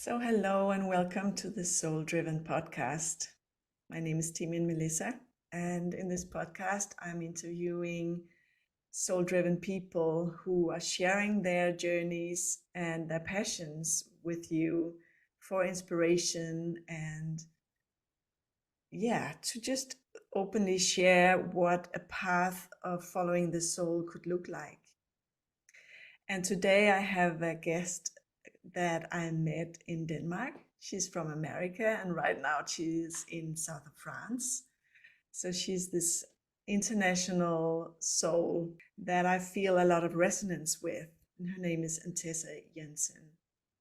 So, hello and welcome to the Soul Driven podcast. My name is Timi and Melissa, and in this podcast, I'm interviewing soul driven people who are sharing their journeys and their passions with you for inspiration and, to just openly share what a path of following the soul could look like. And today I have a guest that I met in Denmark. She's from America, and right now she's in south of France. So she's this international soul that I feel a lot of resonance with. And her name is Antesa Jensen.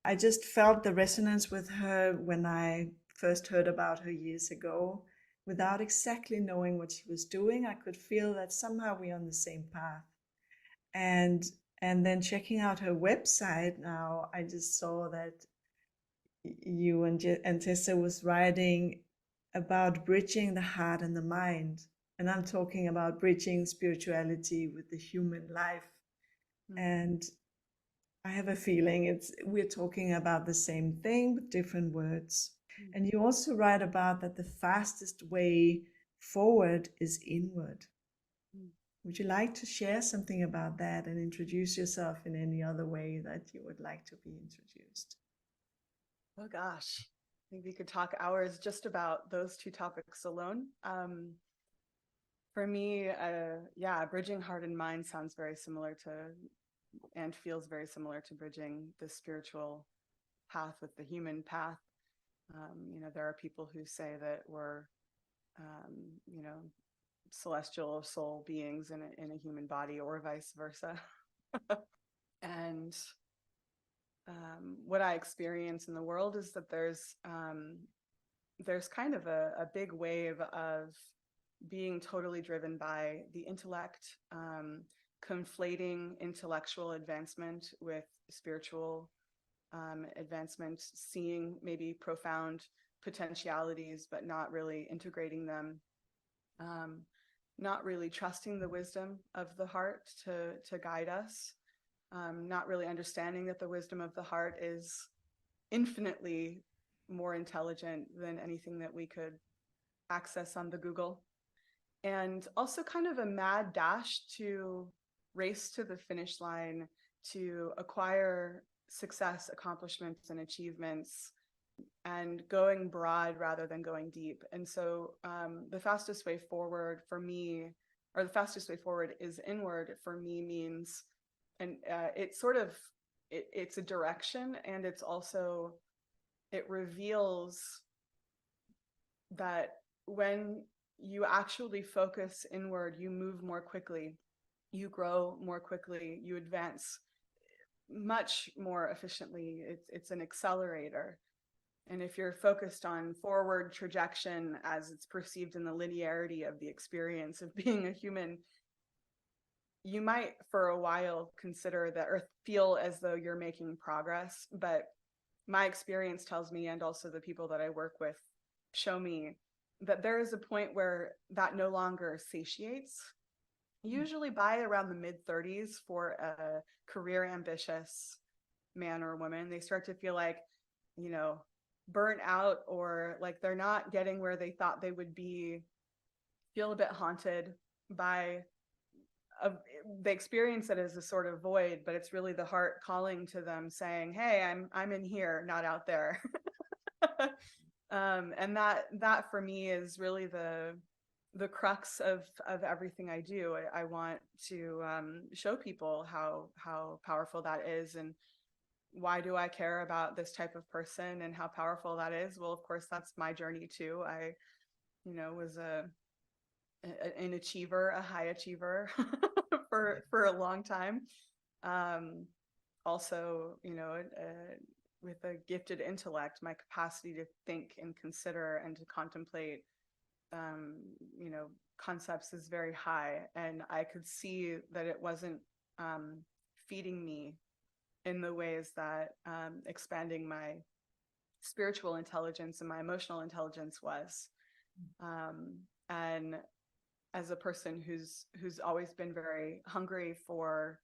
I just felt the resonance with her when I first heard about her years ago. Without exactly knowing what she was doing, I could feel that somehow we're on the same path. And and then checking out her website now, I just saw that you and Tessa was writing about bridging the heart and the mind. And I'm talking about bridging spirituality with the human life. And I have a feeling we're talking about the same thing with different words. And you also write about that the fastest way forward is inward. Would you like to share something about that and introduce yourself in any other way that you would like to be introduced? Oh gosh, I think we could talk hours just about those two topics alone. For me, bridging heart and mind sounds very similar to, and feels very similar to bridging the spiritual path with the human path. There are people who say that we're, celestial soul beings in a human body, or vice versa. And what I experience in the world is that there's kind of a big wave of being totally driven by the intellect, conflating intellectual advancement with spiritual advancement, seeing maybe profound potentialities, but not really integrating them, not really trusting the wisdom of the heart to guide us, not really understanding that the wisdom of the heart is infinitely more intelligent than anything that we could access on the Google. And also kind of a mad dash to race to the finish line to acquire success, accomplishments, and achievements, and going broad rather than going deep. And so the fastest way forward for me, or the fastest way forward is inward for me, means, and it's a direction, and it's also, it reveals that when you actually focus inward, you move more quickly, you grow more quickly, you advance much more efficiently. It's an accelerator. And if you're focused on forward trajection as it's perceived in the linearity of the experience of being a human, you might for a while consider that, or feel as though you're making progress. But my experience tells me, and also the people that I work with show me, that there is a point where that no longer satiates. Usually by around the mid-30s, for a career ambitious man or woman, they start to feel like, burnt out, or like they're not getting where they thought they would be, feel a bit haunted by, they experience it as a sort of void, but it's really the heart calling to them, saying, hey, I'm in here, not out there. And that for me is really the crux of everything I do. I want to show people how powerful that is, and why do I care about this type of person and how powerful that is. Well, of course, that's my journey too. I was an achiever, a high achiever for a long time. Also, with a gifted intellect, my capacity to think and consider and to contemplate, concepts is very high. And I could see that it wasn't feeding me in the ways that expanding my spiritual intelligence and my emotional intelligence was. And as a person who's always been very hungry for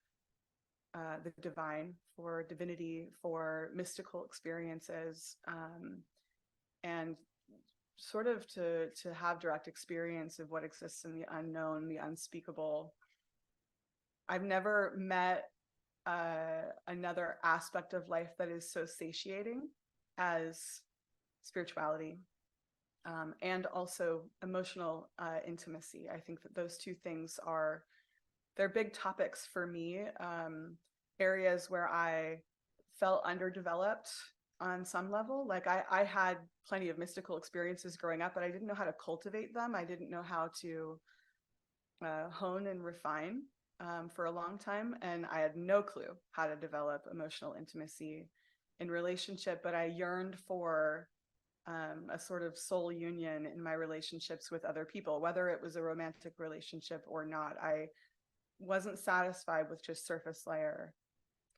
the divine, for divinity, for mystical experiences, and sort of to have direct experience of what exists in the unknown, the unspeakable. I've never met another aspect of life that is so satiating as spirituality, and also emotional intimacy. I think that those two things they're big topics for me, areas where I felt underdeveloped on some level. Like I had plenty of mystical experiences growing up, but I didn't know how to cultivate them. I didn't know how to hone and refine for a long time. And I had no clue how to develop emotional intimacy in relationship, but I yearned for a sort of soul union in my relationships with other people, whether it was a romantic relationship or not. I wasn't satisfied with just surface layer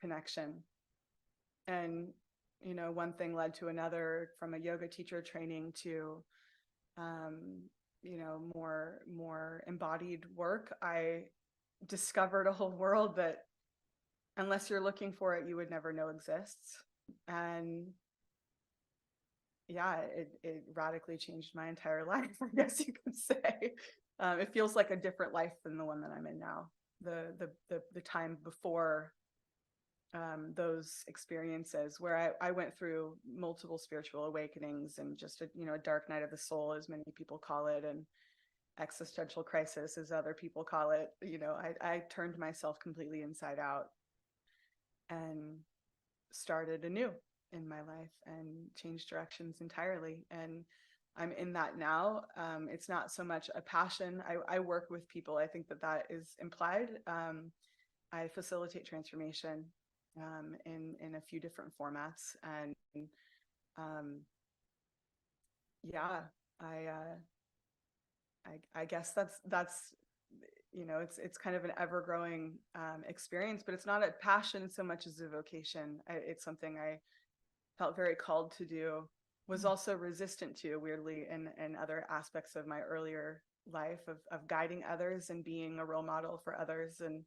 connection. And, one thing led to another, from a yoga teacher training to, more embodied work. I discovered a whole world that, unless you're looking for it, you would never know exists. And yeah, it radically changed my entire life, I guess you could say. It feels like a different life than the one that I'm in now. The time before those experiences, where I went through multiple spiritual awakenings and just a dark night of the soul, as many people call it, and existential crisis, as other people call it. I turned myself completely inside out and started anew in my life and changed directions entirely. And I'm in that now. It's not so much a passion. I work with people. I think that is implied. I facilitate transformation in a few different formats. And yeah, I guess that's it's kind of an ever-growing experience, but it's not a passion so much as a vocation. It's something I felt very called to do, was also resistant to, weirdly, in other aspects of my earlier life, of guiding others and being a role model for others and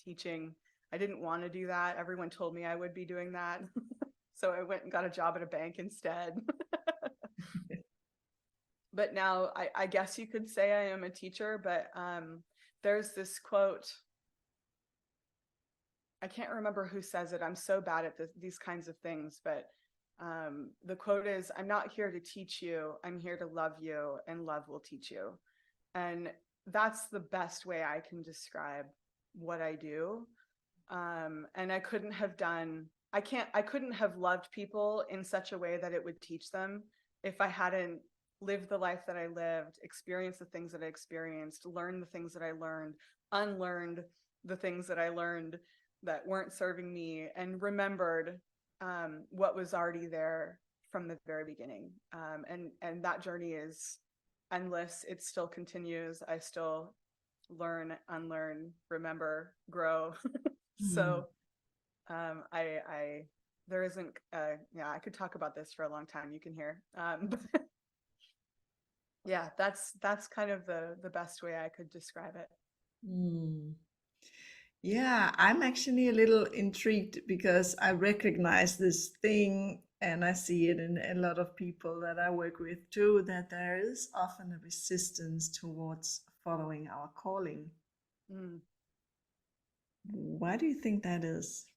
teaching. I didn't want to do that. Everyone told me I would be doing that. So I went and got a job at a bank instead. But now I guess you could say I am a teacher, but there's this quote. I can't remember who says it. I'm so bad at these kinds of things, but the quote is, "I'm not here to teach you. I'm here to love you, and love will teach you." And that's the best way I can describe what I do. And I couldn't have loved people in such a way that it would teach them if I hadn't lived the life that I lived, experienced the things that I experienced, learned the things that I learned, unlearned the things that I learned that weren't serving me, and remembered what was already there from the very beginning. And that journey is endless. It still continues. I still learn, unlearn, remember, grow. So I there isn't I could talk about this for a long time, you can hear. Yeah, that's kind of the best way I could describe it. Yeah, I'm actually a little intrigued because I recognize this thing and I see it in a lot of people that I work with too, that there is often a resistance towards following our calling. Mm. Why do you think that is?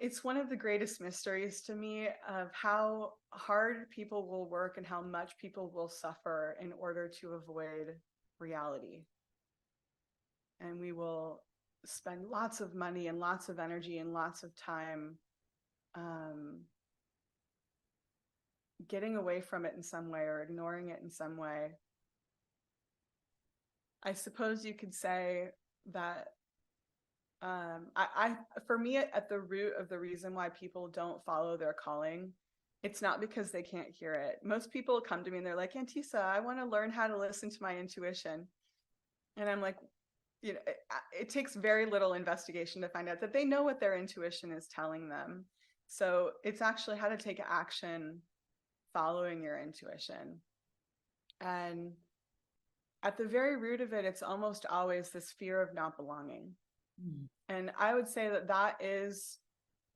It's one of the greatest mysteries to me, of how hard people will work and how much people will suffer in order to avoid reality. And we will spend lots of money and lots of energy and lots of time getting away from it in some way or ignoring it in some way. I suppose you could say that for me, at the root of the reason why people don't follow their calling, it's not because they can't hear it. Most people come to me and they're like, "Antesa, I want to learn how to listen to my intuition." And I'm like, it takes very little investigation to find out that they know what their intuition is telling them. So it's actually how to take action following your intuition. And at the very root of it, it's almost always this fear of not belonging. And I would say that that is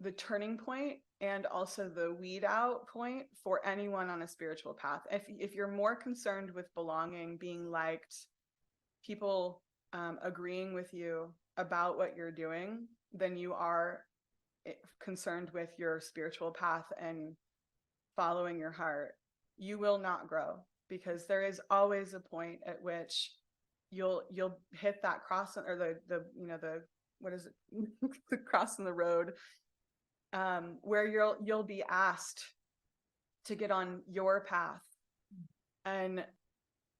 the turning point and also the weed out point for anyone on a spiritual path. If you're more concerned with belonging, being liked, people agreeing with you about what you're doing, than you are concerned with your spiritual path and following your heart, you will not grow, because there is always a point at which you'll hit that cross, or the what is it the cross in the road, where you'll be asked to get on your path. And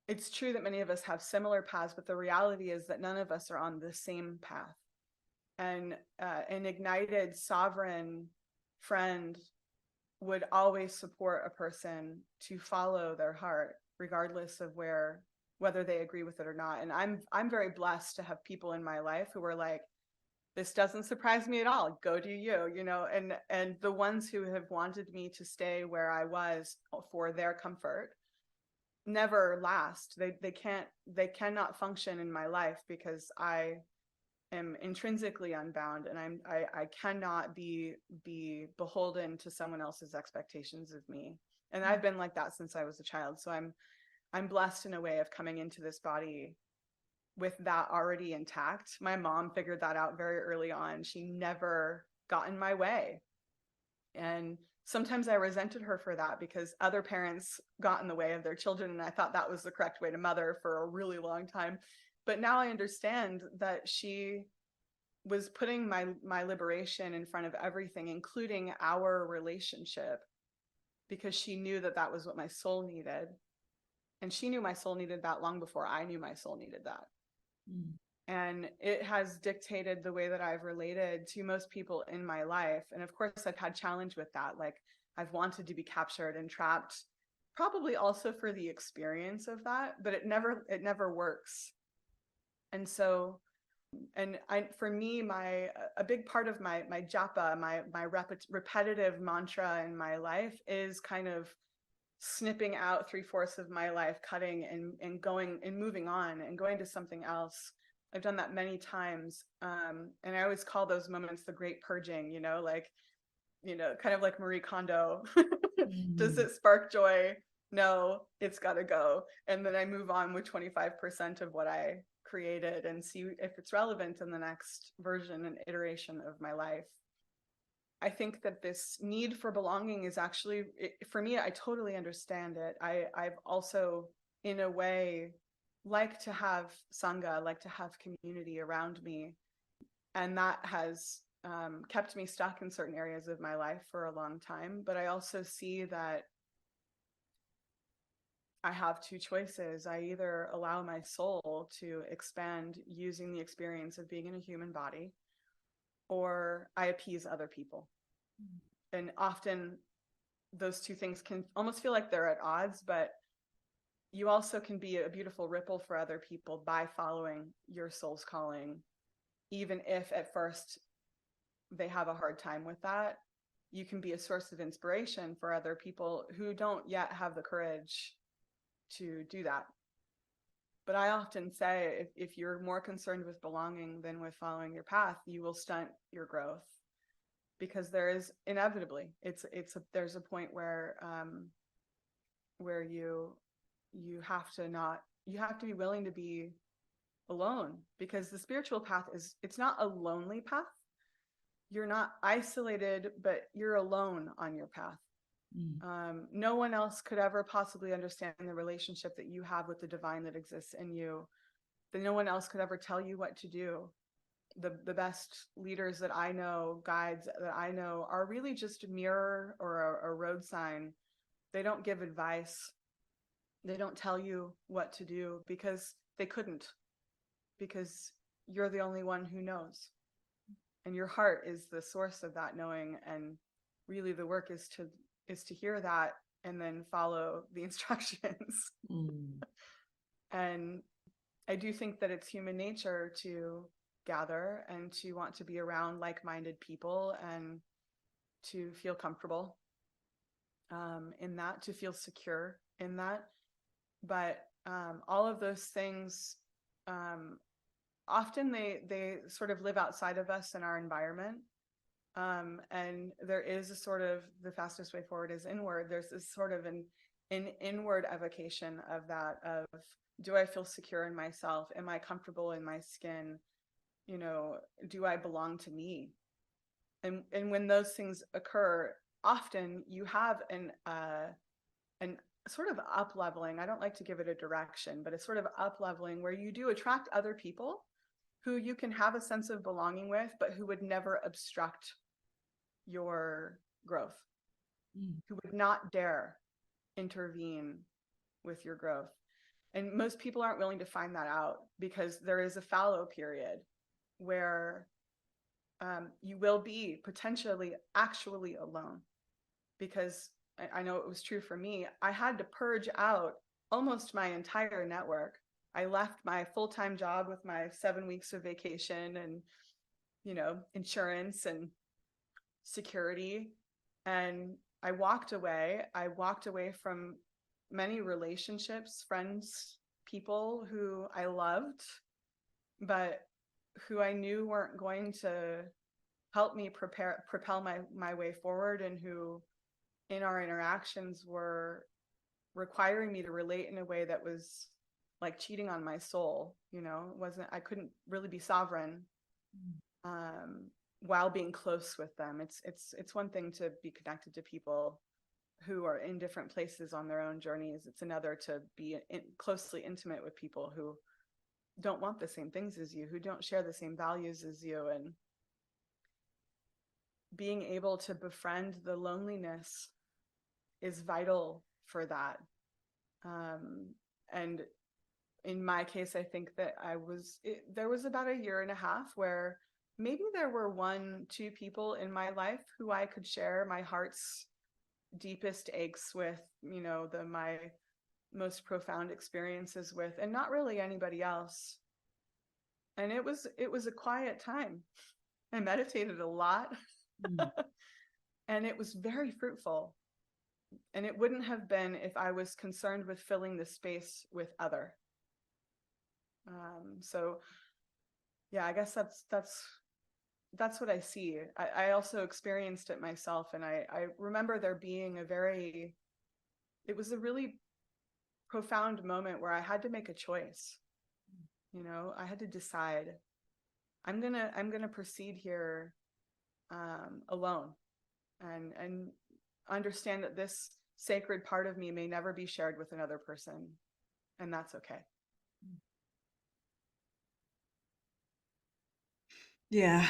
it's true that many of us have similar paths, but the reality is that none of us are on the same path. And an ignited sovereign friend would always support a person to follow their heart, regardless of whether they agree with it or not. And I'm very blessed to have people in my life who are like, this doesn't surprise me at all. Go do you, and the ones who have wanted me to stay where I was for their comfort never last. They cannot function in my life, because I am intrinsically unbound, and I cannot be beholden to someone else's expectations of me. And I've been like that since I was a child. So I'm blessed in a way of coming into this body with that already intact. My mom figured that out very early on. She never got in my way. And sometimes I resented her for that, because other parents got in the way of their children, and I thought that was the correct way to mother for a really long time. But now I understand that she was putting my liberation in front of everything, including our relationship, because she knew that that was what my soul needed. And she knew my soul needed that long before I knew my soul needed that. And it has dictated the way that I've related to most people in my life. And of course, I've had challenge with that. Like, I've wanted to be captured and trapped, probably also for the experience of that, but it never works. And so, for me, a big part of my japa, my repetitive mantra in my life is kind of snipping out 3/4 of my life, cutting and going and moving on and going to something else. I've done that many times. And I always call those moments the great purging, kind of like Marie Kondo. Does it spark joy? No, it's got to go. And then I move on with 25% of what I created and see if it's relevant in the next version and iteration of my life. I think that this need for belonging is actually, for me, I totally understand it. I've also, in a way, like to have sangha, like to have community around me. And that has kept me stuck in certain areas of my life for a long time. But I also see that I have two choices. I either allow my soul to expand using the experience of being in a human body, or I appease other people. And often those two things can almost feel like they're at odds, but you also can be a beautiful ripple for other people by following your soul's calling. Even if at first they have a hard time with that, you can be a source of inspiration for other people who don't yet have the courage to do that. But I often say, if you're more concerned with belonging than with following your path, you will stunt your growth, because there is inevitably, there's a point where you have to be willing to be alone, because the spiritual path it's not a lonely path. You're not isolated, but you're alone on your path. No one else could ever possibly understand the relationship that you have with the divine that exists in you. That no one else could ever tell you what to do. The best leaders that I know, guides that I know, are really just a mirror or a road sign. They don't give advice. They don't tell you what to do, because they couldn't, because you're the only one who knows. And your heart is the source of that knowing. And really the work is to hear that and then follow the instructions. And I do think that it's human nature to gather and to want to be around like-minded people and to feel comfortable in that, to feel secure in that. But all of those things often they sort of live outside of us in our environment. And there is a sort of, the fastest way forward is inward. There's this sort of an inward evocation of that, of, do I feel secure in myself? Am I comfortable in my skin? You know, do I belong to me? And when those things occur, often you have an sort of up leveling. I don't like to give it a direction, but it's sort of up leveling where you do attract other people who you can have a sense of belonging with, but who would never obstruct your growth, who would not dare intervene with your growth. And most people aren't willing to find that out, because there is a fallow period where you will be potentially actually alone. Because I know it was true for me. I had to purge out almost my entire network. I left my full-time job with my 7 weeks of vacation and, you know, insurance and security. And I walked away. I walked away from many relationships, friends, people who I loved, but who I knew weren't going to help me propel my way forward, and who in our interactions were requiring me to relate in a way that was like cheating on my soul. You know, I couldn't really be sovereign while being close with them. It's one thing to be connected to people who are in different places on their own journeys. It's another to be closely intimate with people who don't want the same things as you, who don't share the same values as you. And being able to befriend the loneliness is vital for that. And in my case, I think that there was about a year and a half where maybe there were 1-2 people in my life who I could share my heart's deepest aches with, you know, my most profound experiences with, and not really anybody else. And it was a quiet time. I meditated a lot. And it was very fruitful. And it wouldn't have been if I was concerned with filling the space with other. So yeah, I guess that's what I see. I also experienced it myself. And I remember there being it was a really profound moment where I had to make a choice. You know, I had to decide, I'm gonna proceed here alone, and understand that this sacred part of me may never be shared with another person, and that's okay. Yeah,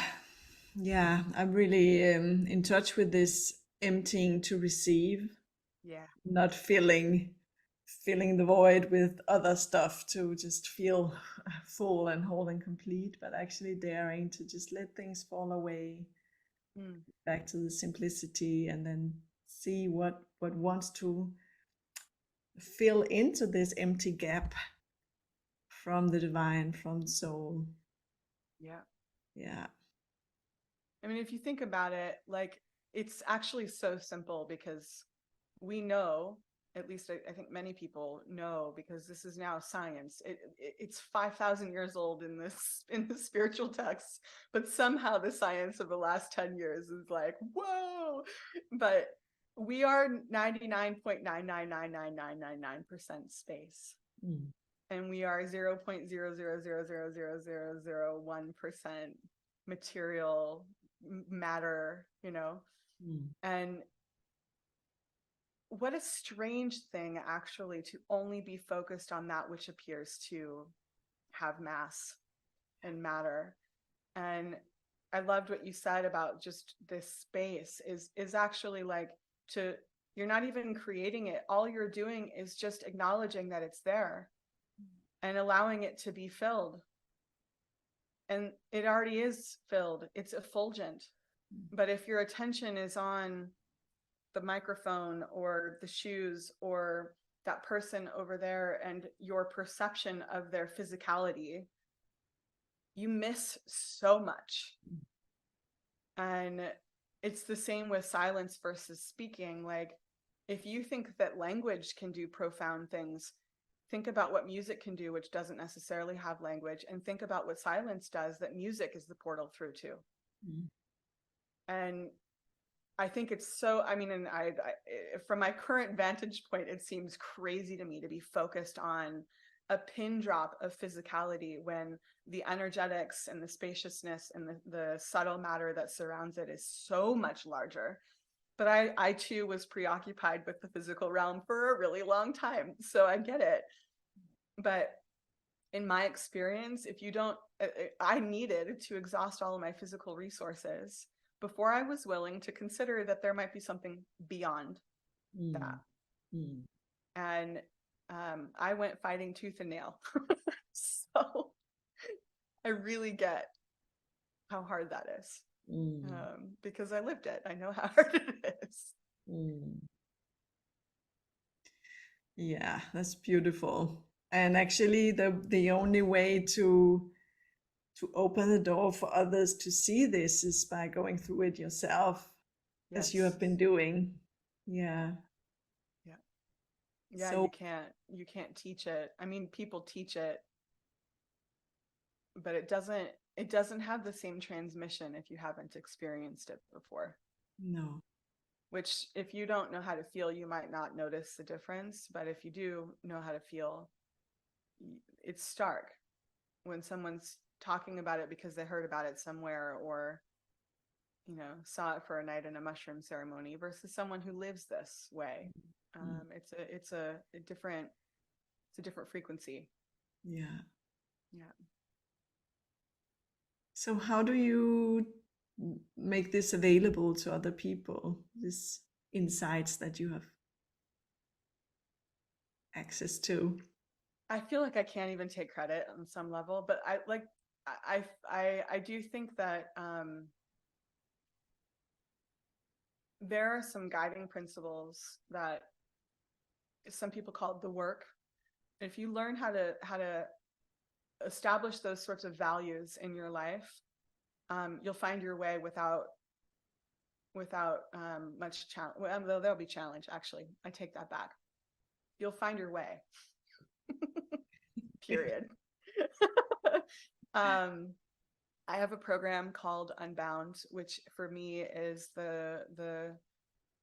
I'm really in touch with this emptying to receive, Yeah. not filling the void with other stuff to just feel full and whole and complete, but actually daring to just let things fall away, back to the simplicity, and then see what wants to fill into this empty gap from the divine, from the soul. Yeah. Yeah. I mean, if you think about it, like, it's actually so simple, because we know, at least I think many people know, because this is now science. It's 5,000 years old in the spiritual texts, but somehow the science of the last 10 years is like, whoa. But we are 99.9999999% space. And we are 0.000000001% material matter, you know. And what a strange thing, actually, to only be focused on that which appears to have mass and matter. And I loved what you said about just this space is actually like, you're not even creating it. All you're doing is just acknowledging that it's there and allowing it to be filled. And it already is filled. It's effulgent. But if your attention is on the microphone or the shoes or that person over there and your perception of their physicality, you miss so much. And it's the same with silence versus speaking. Like, if you think that language can do profound things, think about what music can do, which doesn't necessarily have language, and think about what silence does that music is the portal through to. Mm. And I think it's so, I mean, and from my current vantage point, it seems crazy to me to be focused on a pin drop of physicality when the energetics and the spaciousness and the subtle matter that surrounds it is so much larger. But I too was preoccupied with the physical realm for a really long time. So I get it. But in my experience, if you don't, I needed to exhaust all of my physical resources before I was willing to consider that there might be something beyond that. Mm. And I went fighting tooth and nail. So I really get how hard that is, because I lived it. I know how hard it is. Mm. Yeah, that's beautiful. And actually, the only way to open the door for others to see this is by going through it yourself, as you Yes. have been doing. Yeah. Yeah. Yeah, So you can't teach it. I mean, people teach it, but it doesn't have the same transmission if you haven't experienced it before. no. Which, if you don't know how to feel, you might not notice the difference, but if you do know how to feel, it's stark when someone's talking about it because they heard about it somewhere, or saw it for a night in a mushroom ceremony, versus someone who lives this way. Mm. It's a different frequency. Yeah. Yeah. So how do you make this available to other people? This insights that you have access to. I feel like I can't even take credit on some level, but I do think that there are some guiding principles that some people call the work. If you learn how to establish those sorts of values in your life, you'll find your way without much challenge. Well, there'll be challenge. Actually, I take that back. You'll find your way. Period. I have a program called Unbound, which for me is the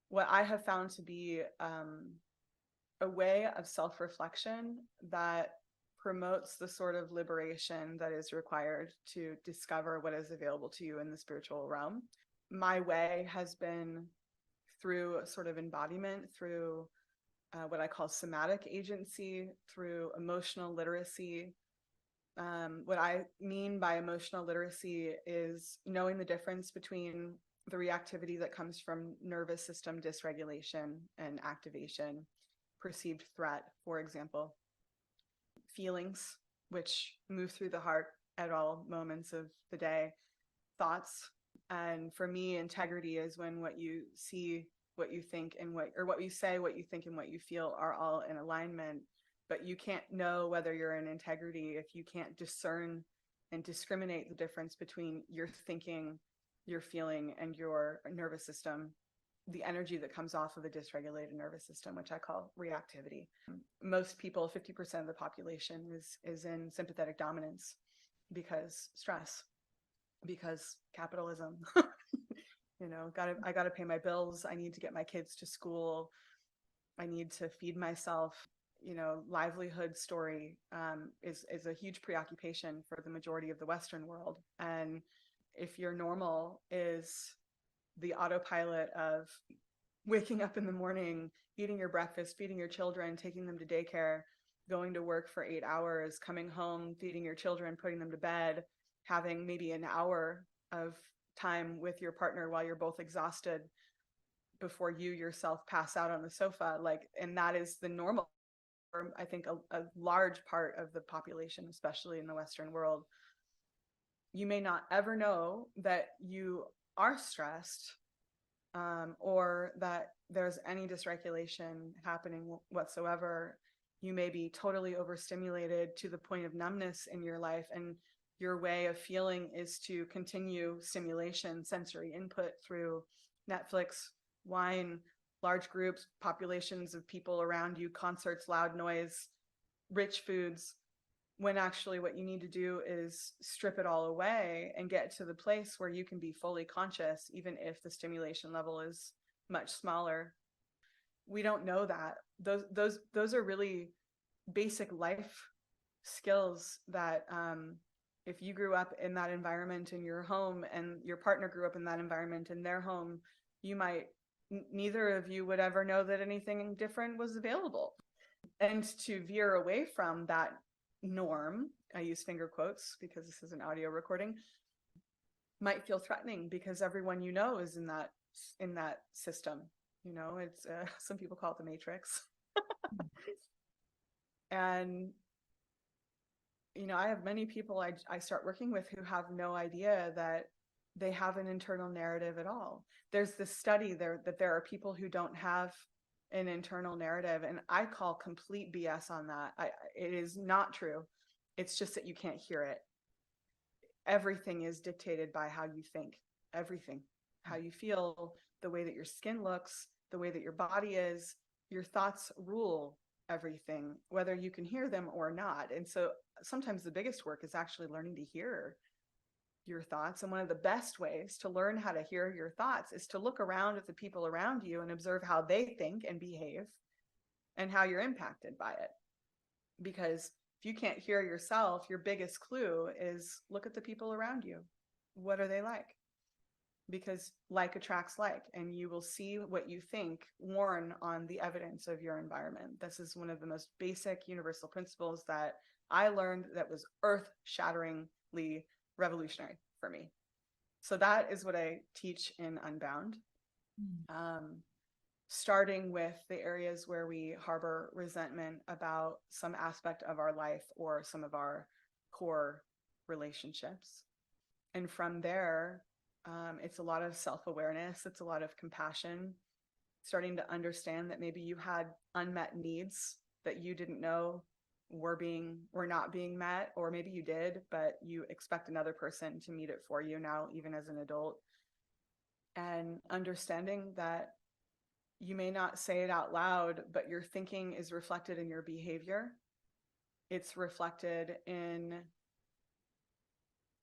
what I have found to be a way of self-reflection that promotes the sort of liberation that is required to discover what is available to you in the spiritual realm. My way has been through sort of embodiment, through what I call somatic agency, through emotional literacy. What I mean by emotional literacy is knowing the difference between the reactivity that comes from nervous system dysregulation and activation, perceived threat, for example, feelings, which move through the heart at all moments of the day, thoughts. And for me, integrity is when what you see, what you think, and what you say, what you think, and what you feel are all in alignment. But you can't know whether you're in integrity if you can't discern and discriminate the difference between your thinking, your feeling, and your nervous system, the energy that comes off of a dysregulated nervous system, which I call reactivity. Most people, 50% of the population is in sympathetic dominance because stress, because capitalism. I gotta pay my bills. I need to get my kids to school. I need to feed myself. Livelihood story is a huge preoccupation for the majority of the Western world. And if your normal is the autopilot of waking up in the morning, eating your breakfast, feeding your children, taking them to daycare, going to work for 8 hours, coming home, feeding your children, putting them to bed, having maybe an hour of time with your partner while you're both exhausted before you yourself pass out on the sofa, and that is the normal. I think a large part of the population, especially in the Western world, you may not ever know that you are stressed, or that there's any dysregulation happening whatsoever. You may be totally overstimulated to the point of numbness in your life, and your way of feeling is to continue stimulation, sensory input through Netflix, wine, large groups, populations of people around you, concerts, loud noise, rich foods, when actually what you need to do is strip it all away and get to the place where you can be fully conscious, even if the stimulation level is much smaller. We don't know that. Those are really basic life skills that if you grew up in that environment in your home and your partner grew up in that environment in their home, you might, neither of you would ever know that anything different was available. And to veer away from that norm, I use finger quotes because this is an audio recording, might feel threatening because everyone you know is in that system. You know, it's some people call it the matrix. And you know, I have many people I start working with who have no idea that they have an internal narrative at all. There's this study there that there are people who don't have an internal narrative, and I call complete BS on that. It is not true. It's just that you can't hear it. Everything is dictated by how you think. Everything. How you feel, the way that your skin looks, the way that your body is, your thoughts rule everything, whether you can hear them or not. And so sometimes the biggest work is actually learning to hear your thoughts. And one of the best ways to learn how to hear your thoughts is to look around at the people around you and observe how they think and behave and how you're impacted by it. Because if you can't hear yourself, your biggest clue is look at the people around you. What are they like? Because like attracts like, and you will see what you think worn on the evidence of your environment. This is one of the most basic universal principles that I learned that was earth-shatteringly revolutionary for me. So that is what I teach in Unbound. Starting with the areas where we harbor resentment about some aspect of our life or some of our core relationships. And from there, it's a lot of self-awareness. It's a lot of compassion, starting to understand that maybe you had unmet needs that you didn't know were not being met, or maybe you did, but you expect another person to meet it for you now, even as an adult. And understanding that you may not say it out loud, but your thinking is reflected in your behavior. It's reflected in,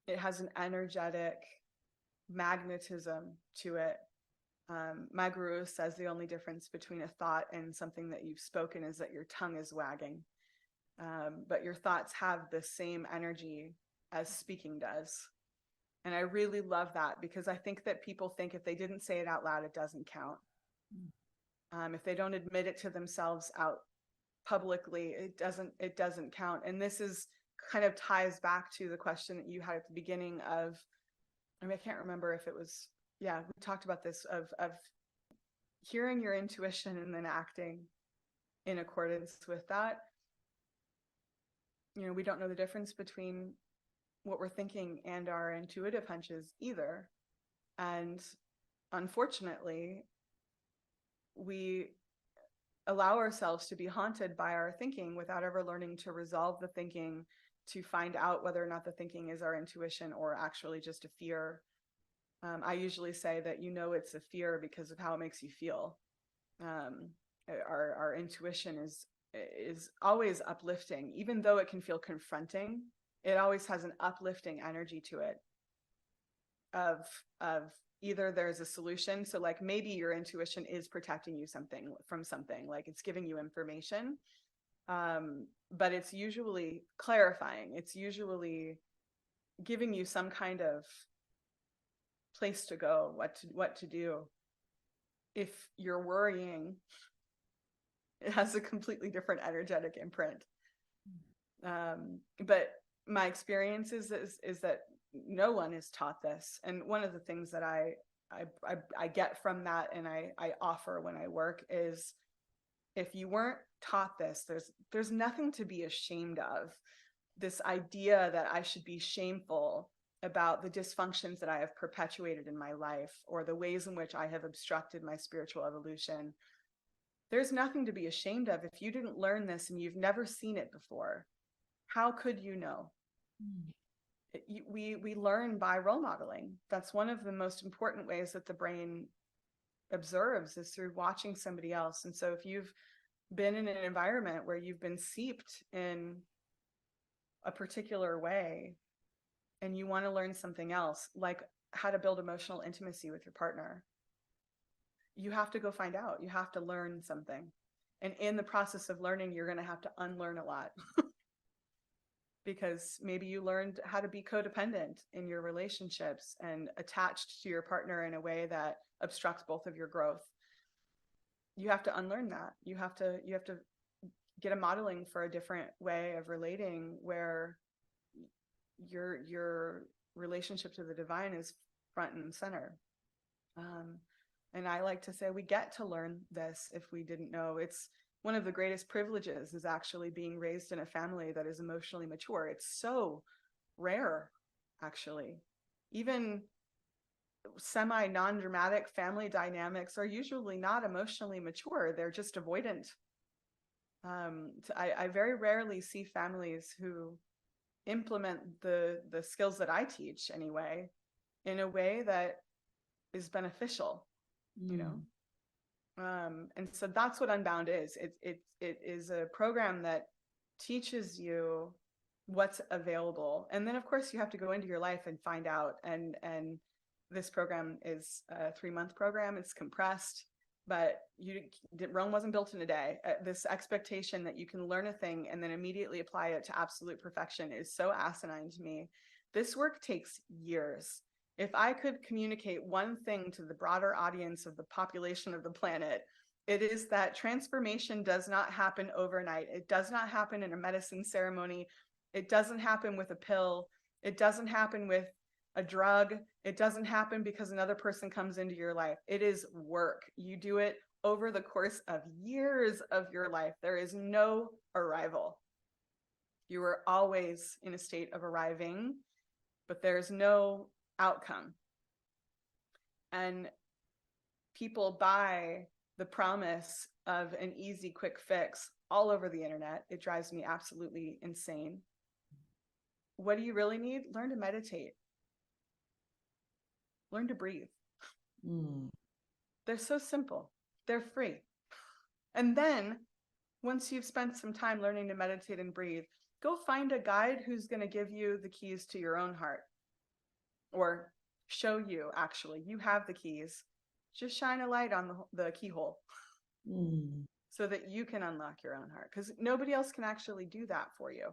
it has an energetic magnetism to it. My guru says the only difference between a thought and something that you've spoken is that your tongue is wagging. But your thoughts have the same energy as speaking does. And I really love that, because I think that people think if they didn't say it out loud, it doesn't count. If they don't admit it to themselves out publicly, it doesn't count. And this is kind of ties back to the question that you had at the beginning of, I mean, I can't remember if it was, yeah, we talked about this of hearing your intuition and then acting in accordance with that. You know, we don't know the difference between what we're thinking and our intuitive hunches either. And unfortunately, we allow ourselves to be haunted by our thinking without ever learning to resolve the thinking, to find out whether or not the thinking is our intuition or actually just a fear. I usually say that it's a fear because of how it makes you feel. Our intuition is always uplifting, even though it can feel confronting. It always has an uplifting energy to it. Of either there's a solution, so like maybe your intuition is protecting you from something, like it's giving you information, but it's usually clarifying. It's usually giving you some kind of place to go, what to do. If you're worrying, it has a completely different energetic imprint. But my experience is that no one is taught this. And one of the things that I get from that, and I offer when I work, is if you weren't taught this, there's nothing to be ashamed of. This idea that I should be shameful about the dysfunctions that I have perpetuated in my life, or the ways in which I have obstructed my spiritual evolution. There's nothing to be ashamed of. If you didn't learn this and you've never seen it before, how could you know? We learn by role modeling. That's one of the most important ways that the brain observes, is through watching somebody else. And so if you've been in an environment where you've been seeped in a particular way and you want to learn something else, like how to build emotional intimacy with your partner, you have to go find out. You have to learn something. And in the process of learning, you're going to have to unlearn a lot. Because maybe you learned how to be codependent in your relationships and attached to your partner in a way that obstructs both of your growth. You have to unlearn that. You have to get a modeling for a different way of relating, where your relationship to the divine is front and center. And I like to say we get to learn this if we didn't know. It's one of the greatest privileges is actually being raised in a family that is emotionally mature. It's so rare, actually. Even semi non-dramatic family dynamics are usually not emotionally mature. They're just avoidant. I very rarely see families who implement the skills that I teach anyway in a way that is beneficial, you know. And so that's what Unbound is. It is a program that teaches you what's available, and then of course you have to go into your life and find out. And this program is a 3-month program. It's compressed, but Rome wasn't built in a day. This expectation that you can learn a thing and then immediately apply it to absolute perfection is so asinine to me. This work takes years. If I could communicate one thing to the broader audience of the population of the planet, it is that transformation does not happen overnight. It does not happen in a medicine ceremony. It doesn't happen with a pill. It doesn't happen with a drug. It doesn't happen because another person comes into your life. It is work. You do it over the course of years of your life. There is no arrival. You are always in a state of arriving, but there's no outcome. And people buy the promise of an easy, quick fix all over the internet. It drives me absolutely insane. What do you really need? Learn to meditate. Learn to breathe. They're so simple. They're free. And then once you've spent some time learning to meditate and breathe, go find a guide who's going to give you the keys to your own heart, or show you, actually, you have the keys. Just shine a light on the keyhole so that you can unlock your own heart, because nobody else can actually do that for you.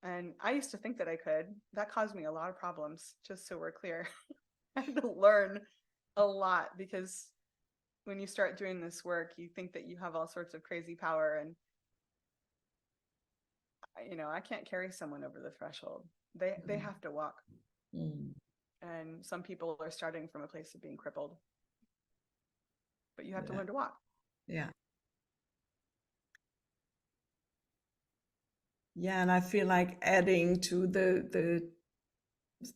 And I used to think that I could. That caused me a lot of problems, just so we're clear. I had to learn a lot, because when you start doing this work, you think that you have all sorts of crazy power, and I can't carry someone over the threshold. They have to walk. And some people are starting from a place of being crippled, but you have to learn to walk. Yeah, and I feel like adding to the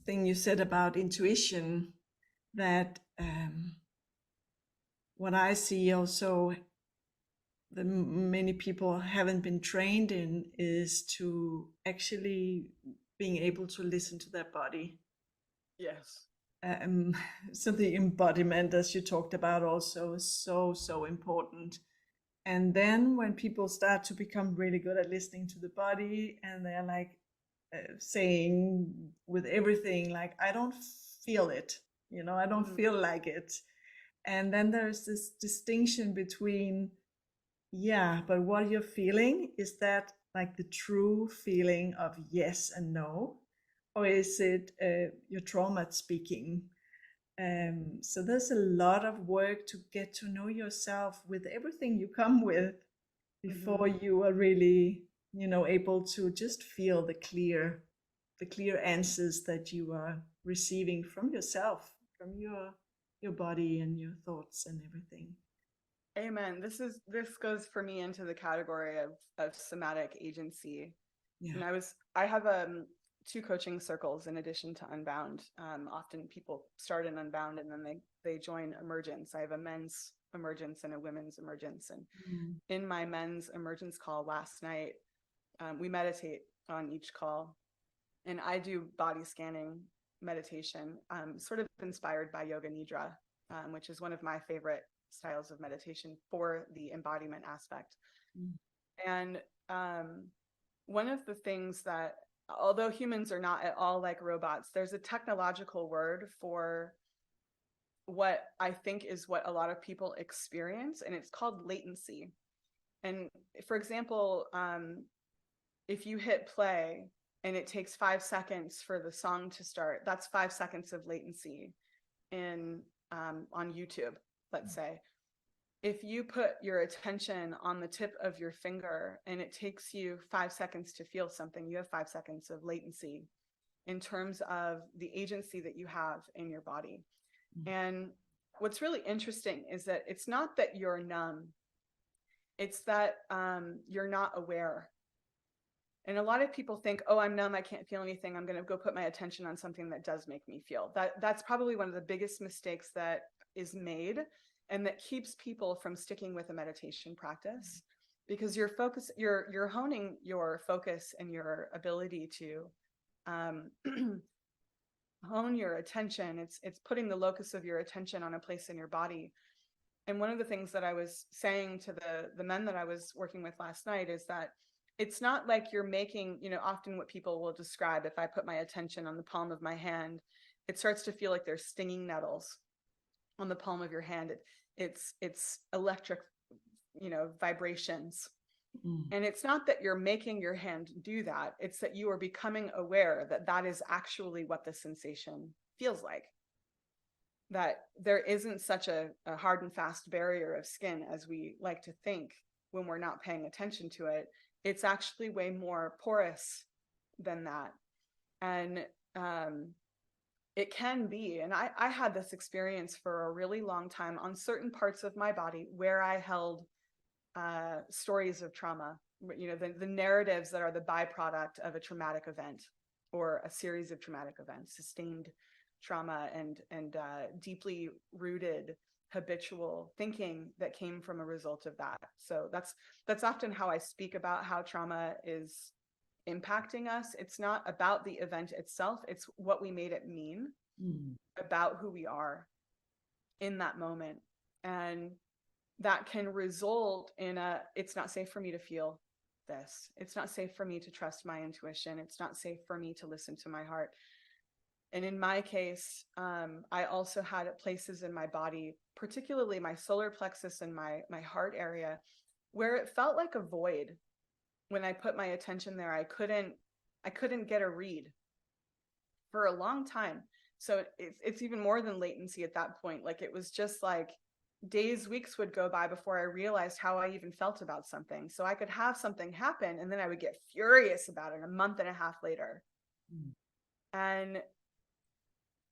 thing you said about intuition, that what I see also that many people haven't been trained in is to actually being able to listen to their body. Yes. So the embodiment, as you talked about, also is so important. And then when people start to become really good at listening to the body, and they're like saying with everything, like, I don't feel it, I don't feel like it. And then there's this distinction between, yeah, but what you're feeling, is that like the true feeling of yes and no? Or is it your trauma speaking? So there's a lot of work to get to know yourself with everything you come with before you are really, able to just feel the clear answers that you are receiving from yourself, from your body and your thoughts and everything. Amen. This goes for me into the category of somatic agency. Yeah. And I have 2 coaching circles in addition to Unbound. Often people start in Unbound and then they join Emergence. I have a men's emergence and a women's emergence. And in my men's emergence call last night, we meditate on each call, and I do body scanning meditation, sort of inspired by Yoga Nidra. which is one of my favorite styles of meditation for the embodiment aspect. And one of the things that, although humans are not at all like robots, there's a technological word for what I think is what a lot of people experience, and it's called latency. And for example, if you hit play and it takes 5 seconds for the song to start, that's 5 seconds of latency in on YouTube, let's say. If you put your attention on the tip of your finger and it takes you 5 seconds to feel something, you have 5 seconds of latency in terms of the agency that you have in your body. And what's really interesting is that it's not that you're numb, it's that you're not aware. And a lot of people think, oh, I'm numb, I can't feel anything, I'm going to go put my attention on something that does make me feel. That's probably one of the biggest mistakes that is made, and that keeps people from sticking with a meditation practice, because you're honing your focus and your ability to hone your attention. It's putting the locus of your attention on a place in your body. And one of the things that I was saying to the men that I was working with last night is that it's not like you're making, often what people will describe, if I put my attention on the palm of my hand, it starts to feel like there's stinging nettles on the palm of your hand. It's electric, vibrations. And it's not that you're making your hand do that. It's that you are becoming aware that that is actually what the sensation feels like. That there isn't such a hard and fast barrier of skin as we like to think when we're not paying attention to it. It's actually way more porous than that. And it can be, and I had this experience for a really long time on certain parts of my body where I held stories of trauma, the narratives that are the byproduct of a traumatic event or a series of traumatic events, sustained trauma and deeply rooted habitual thinking that came from a result of that. So that's often how I speak about how trauma is impacting us. It's not about the event itself, it's what we made it mean about who we are in that moment. And that can result in it's not safe for me to feel this. It's not safe for me to trust my intuition. It's not safe for me to listen to my heart. And in my case, I also had places in my body, particularly my solar plexus and my heart area, where it felt like a void. When I put my attention there, I couldn't get a read for a long time. So it's even more than latency at that point. Like, it was just like days, weeks would go by before I realized how I even felt about something. So I could have something happen and then I would get furious about it a month and a half later. And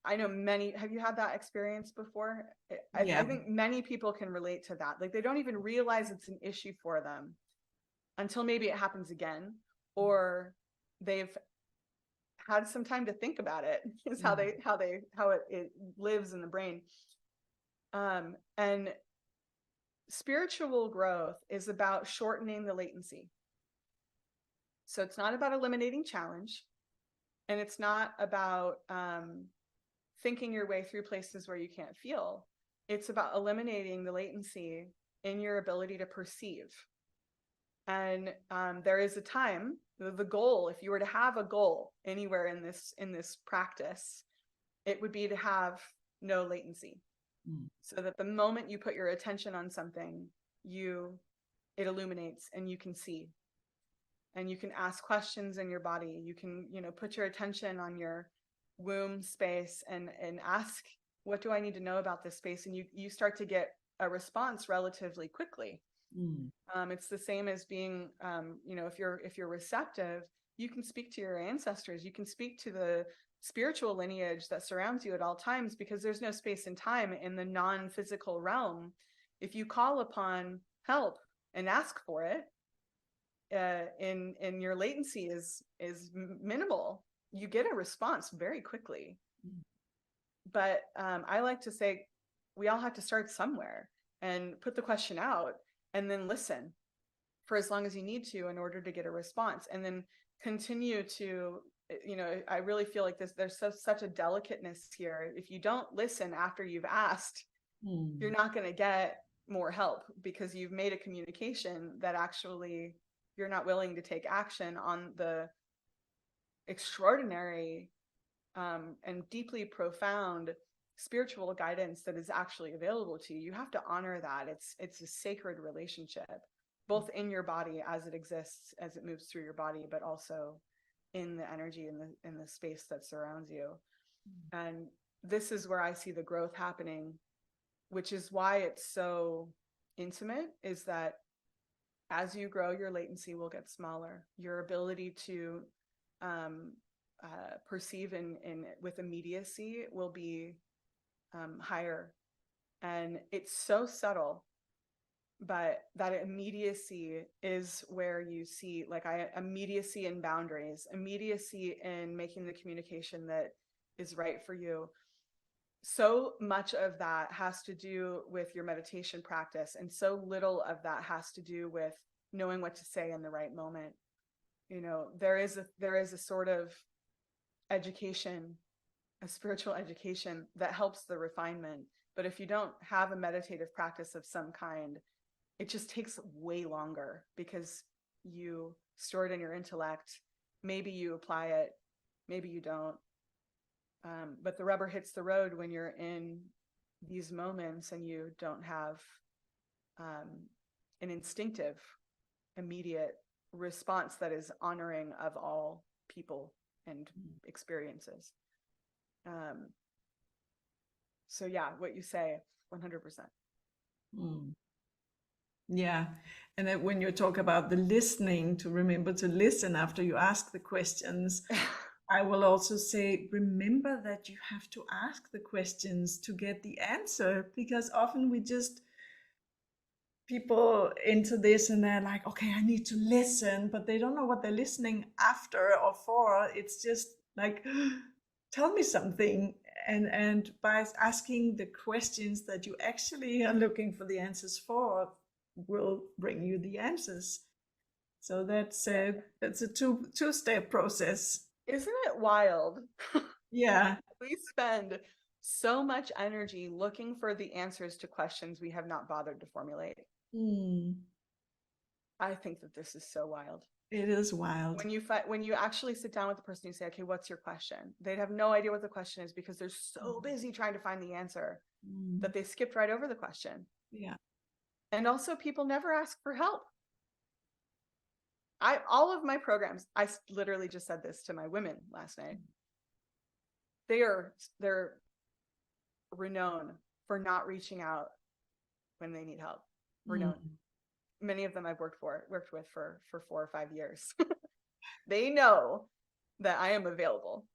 I know have you had that experience before? I think many people can relate to that. Like, they don't even realize it's an issue for them until maybe it happens again, or they've had some time to think about it, is how it lives in the brain. And spiritual growth is about shortening the latency. So it's not about eliminating challenge, and it's not about thinking your way through places where you can't feel. It's about eliminating the latency in your ability to perceive. And there is a time, the goal, if you were to have a goal anywhere in this practice, it would be to have no latency. So that the moment you put your attention on something, it illuminates and you can see. And you can ask questions in your body. You can, put your attention on your womb space and ask, what do I need to know about this space? And you start to get a response relatively quickly. It's the same as being, if you're receptive, you can speak to your ancestors, you can speak to the spiritual lineage that surrounds you at all times, because there's no space and time in the non-physical realm. If you call upon help and ask for it, in your latency is minimal, you get a response very quickly. But I like to say we all have to start somewhere and put the question out, and then listen for as long as you need to in order to get a response, and then continue to, I really feel like there's such a delicateness here. If you don't listen after you've asked, you're not going to get more help because you've made a communication that actually you're not willing to take action on the extraordinary and deeply profound spiritual guidance that is actually available to you. You have to honor that. It's a sacred relationship, both in your body as it exists, as it moves through your body, but also in the energy in the space that surrounds you. And this is where I see the growth happening, which is why it's so intimate, is that as you grow, your latency will get smaller. Your ability to perceive with immediacy will be higher. And it's so subtle, but that immediacy is where you see immediacy in boundaries, immediacy in making the communication that is right for you. So much of that has to do with your meditation practice, and so little of that has to do with knowing what to say in the right moment. There is a sort of education, a spiritual education that helps the refinement. But if you don't have a meditative practice of some kind, it just takes way longer because you store it in your intellect. Maybe you apply it, maybe you don't. But the rubber hits the road when you're in these moments and you don't have an instinctive, immediate response that is honoring of all people and experiences. So yeah, what you say, 100%. Yeah. And then when you talk about the listening, to remember to listen after you ask the questions, I will also say, remember that you have to ask the questions to get the answer, because often people into this and they're like, okay, I need to listen, but they don't know what they're listening after or for. It's just like, tell me something. And by asking the questions that you actually are looking for the answers for will bring you the answers. So that's a two-step process. Isn't it wild? Yeah. We spend so much energy looking for the answers to questions we have not bothered to formulate. I think that this is so wild. It is wild. When you actually sit down with the person, you say, okay, what's your question? They'd have no idea what the question is because they're so busy trying to find the answer that they skipped right over the question. Yeah. And also, people never ask for help. All of my programs, I literally just said this to my women last night. They're renowned for not reaching out when they need help. Renowned. Many of them I've worked with for 4 or 5 years. They know that I am available.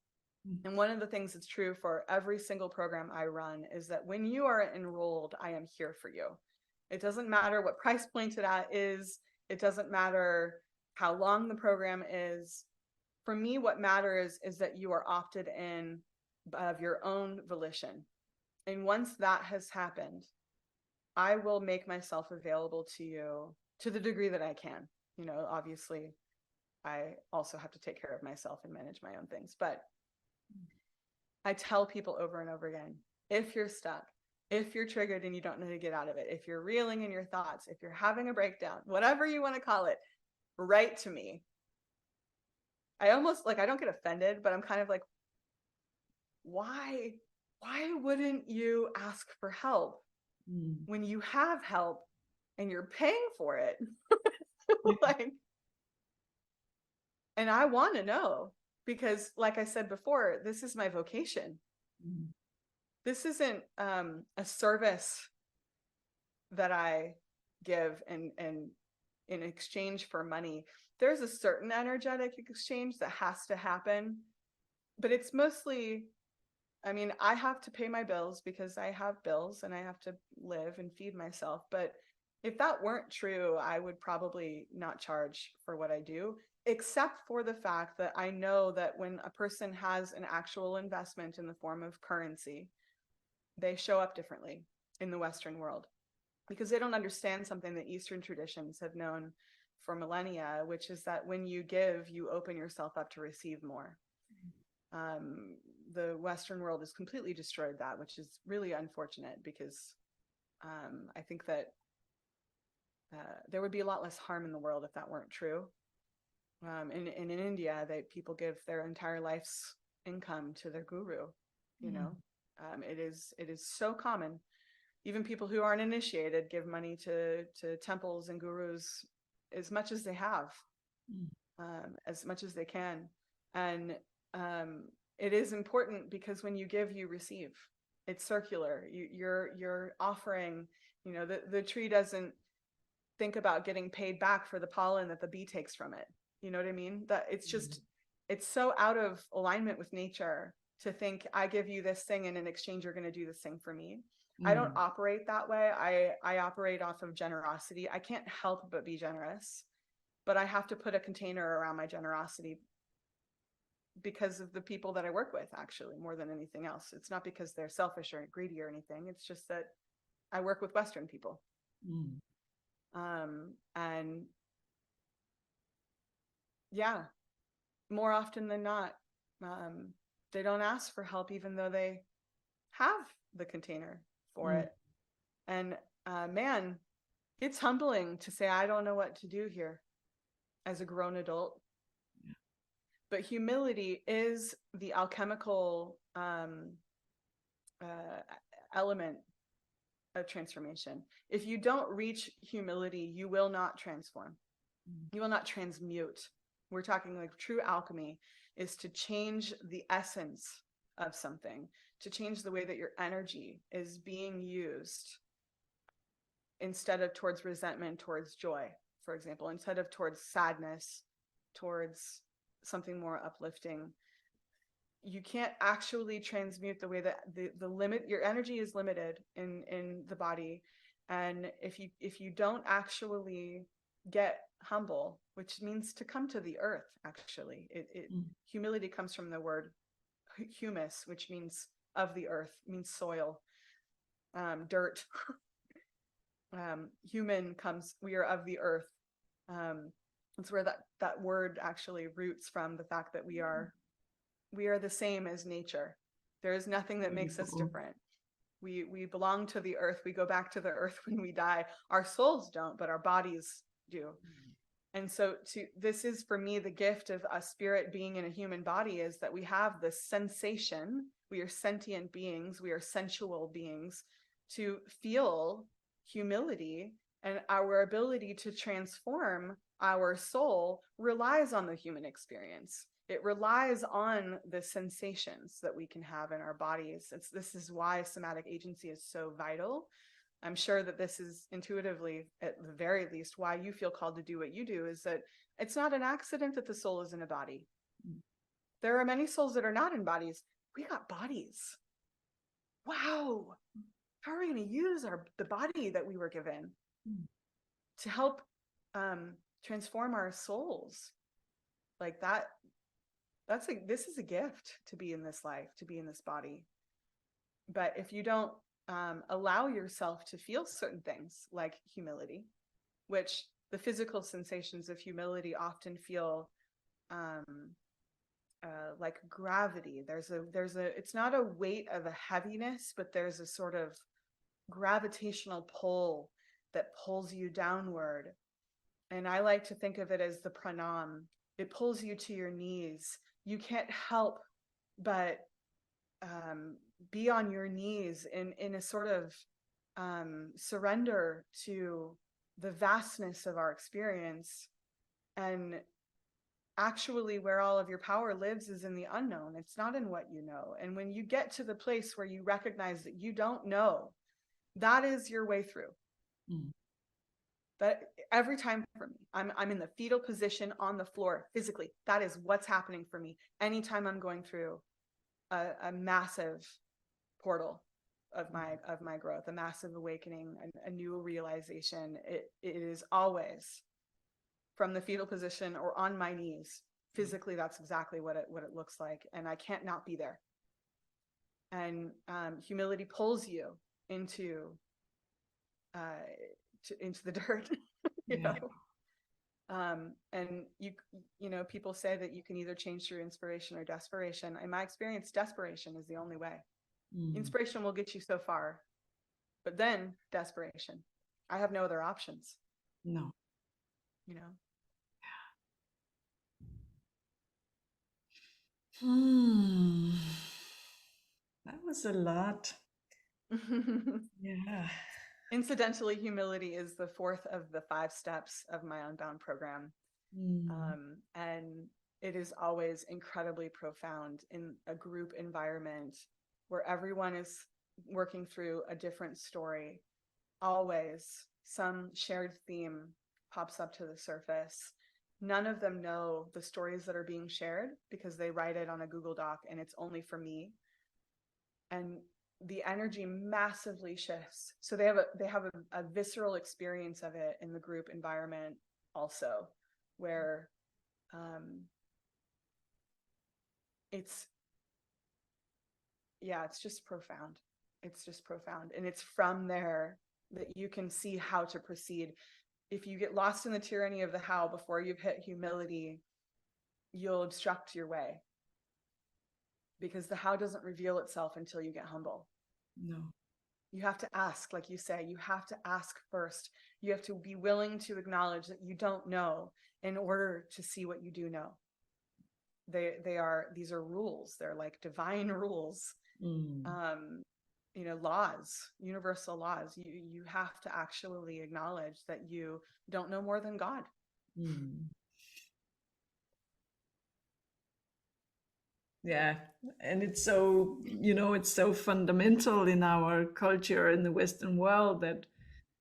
And one of the things that's true for every single program I run is that when you are enrolled, I am here for you. It doesn't matter what price point it is. It doesn't matter how long the program is. For me, what matters is that you are opted in of your own volition. And once that has happened, I will make myself available to you to the degree that I can. Obviously, I also have to take care of myself and manage my own things. But I tell people over and over again, if you're stuck, if you're triggered and you don't know how to get out of it, if you're reeling in your thoughts, if you're having a breakdown, whatever you want to call it, write to me. I almost I don't get offended, but I'm kind of like, why wouldn't you ask for help when you have help and you're paying for it? And I want to know, because like I said before, this is my vocation. This isn't a service that I give and in exchange for money. There's a certain energetic exchange that has to happen, but it's mostly, I have to pay my bills because I have bills and I have to live and feed myself. But if that weren't true, I would probably not charge for what I do, except for the fact that I know that when a person has an actual investment in the form of currency, they show up differently in the Western world because they don't understand something that Eastern traditions have known for millennia, which is that when you give, you open yourself up to receive more. The Western world has completely destroyed that, which is really unfortunate because I think that there would be a lot less harm in the world if that weren't true. In India, people give their entire life's income to their guru. You know, it is so common. Even people who aren't initiated give money to temples and gurus as much as they have, as much as they can. And it is important because when you give, you receive. It's circular. You're offering. You know, the tree doesn't think about getting paid back for the pollen that the bee takes from it. You know what I mean? That it's just, it's so out of alignment with nature to think I give you this thing and in exchange you're going to do this thing for me. I don't operate that way. I operate off of generosity. I can't help but be generous, but I have to put a container around my generosity because of the people that I work with, actually, more than anything else. It's not because they're selfish or greedy or anything. It's just that I work with Western people. And yeah, more often than not, they don't ask for help, even though they have the container for it. And man, it's humbling to say, I don't know what to do here as a grown adult. But humility is the alchemical element of transformation. If you don't reach humility, you will not transform. You will not transmute. We're talking like true alchemy is to change the essence of something, to change the way that your energy is being used instead of towards resentment, towards joy, for example, instead of towards sadness, towards something more uplifting. You can't actually transmute the way that the limit, your energy is limited in the body. And if you don't actually get humble, which means to come to the earth, actually, humility comes from the word humus, which means of the earth, means soil, dirt. Human comes, we are of the earth. That's where that word actually roots from, the fact that we are the same as nature. There is nothing that makes us different. We belong to the earth. We go back to the earth when we die. Our souls don't, but our bodies do. And so this is for me the gift of a spirit being in a human body, is that we have this sensation. We are sentient beings. We are sensual beings, to feel humility, and our ability to transform our soul relies on the human experience. It relies on the sensations that we can have in our bodies. This is why somatic agency is so vital. I'm sure that this is intuitively, at the very least, why you feel called to do what you do, is that it's not an accident that the soul is in a body. There are many souls that are not in bodies. We got bodies. Wow. How are we going to use the body that we were given to help transform our souls? Like that. This is a gift, to be in this life, to be in this body. But if you don't allow yourself to feel certain things like humility, which the physical sensations of humility often feel like gravity. It's not a weight of a heaviness, but there's a sort of gravitational pull that pulls you downward. And I like to think of it as the pranam. It pulls you to your knees. You can't help but be on your knees in a sort of surrender to the vastness of our experience. And actually, where all of your power lives is in the unknown. It's not in what you know. And when you get to the place where you recognize that you don't know, that is your way through. That every time for me, I'm in the fetal position on the floor physically. That is what's happening for me. Anytime I'm going through a massive portal of my growth, a massive awakening, a new realization, it is always from the fetal position or on my knees. Physically, that's exactly what it looks like, and I can't not be there. And humility pulls you into the dirt, you know. And you know, people say that you can either change through inspiration or desperation. In my experience, desperation is the only way. Inspiration will get you so far, But then desperation. I have no other options. No. You know. That was a lot. Yeah. Incidentally, humility is the fourth of the 5 steps of my Unbound program. And it is always incredibly profound in a group environment where everyone is working through a different story. Always some shared theme pops up to the surface. None of them know the stories that are being shared because they write it on a Google Doc and it's only for me. And the energy massively shifts. So they have a visceral experience of it in the group environment also, where it's just profound. It's just profound. And it's from there that you can see how to proceed. If you get lost in the tyranny of the how before you've hit humility, you'll obstruct your way, because the how doesn't reveal itself until you get humble. No. You have to ask, like you say, you have to ask first. You have to be willing to acknowledge that you don't know in order to see what you do know. These are rules. They're like divine rules. Laws, universal laws. You have to actually acknowledge that you don't know more than God. Yeah. And it's so, it's so fundamental in our culture in the Western world that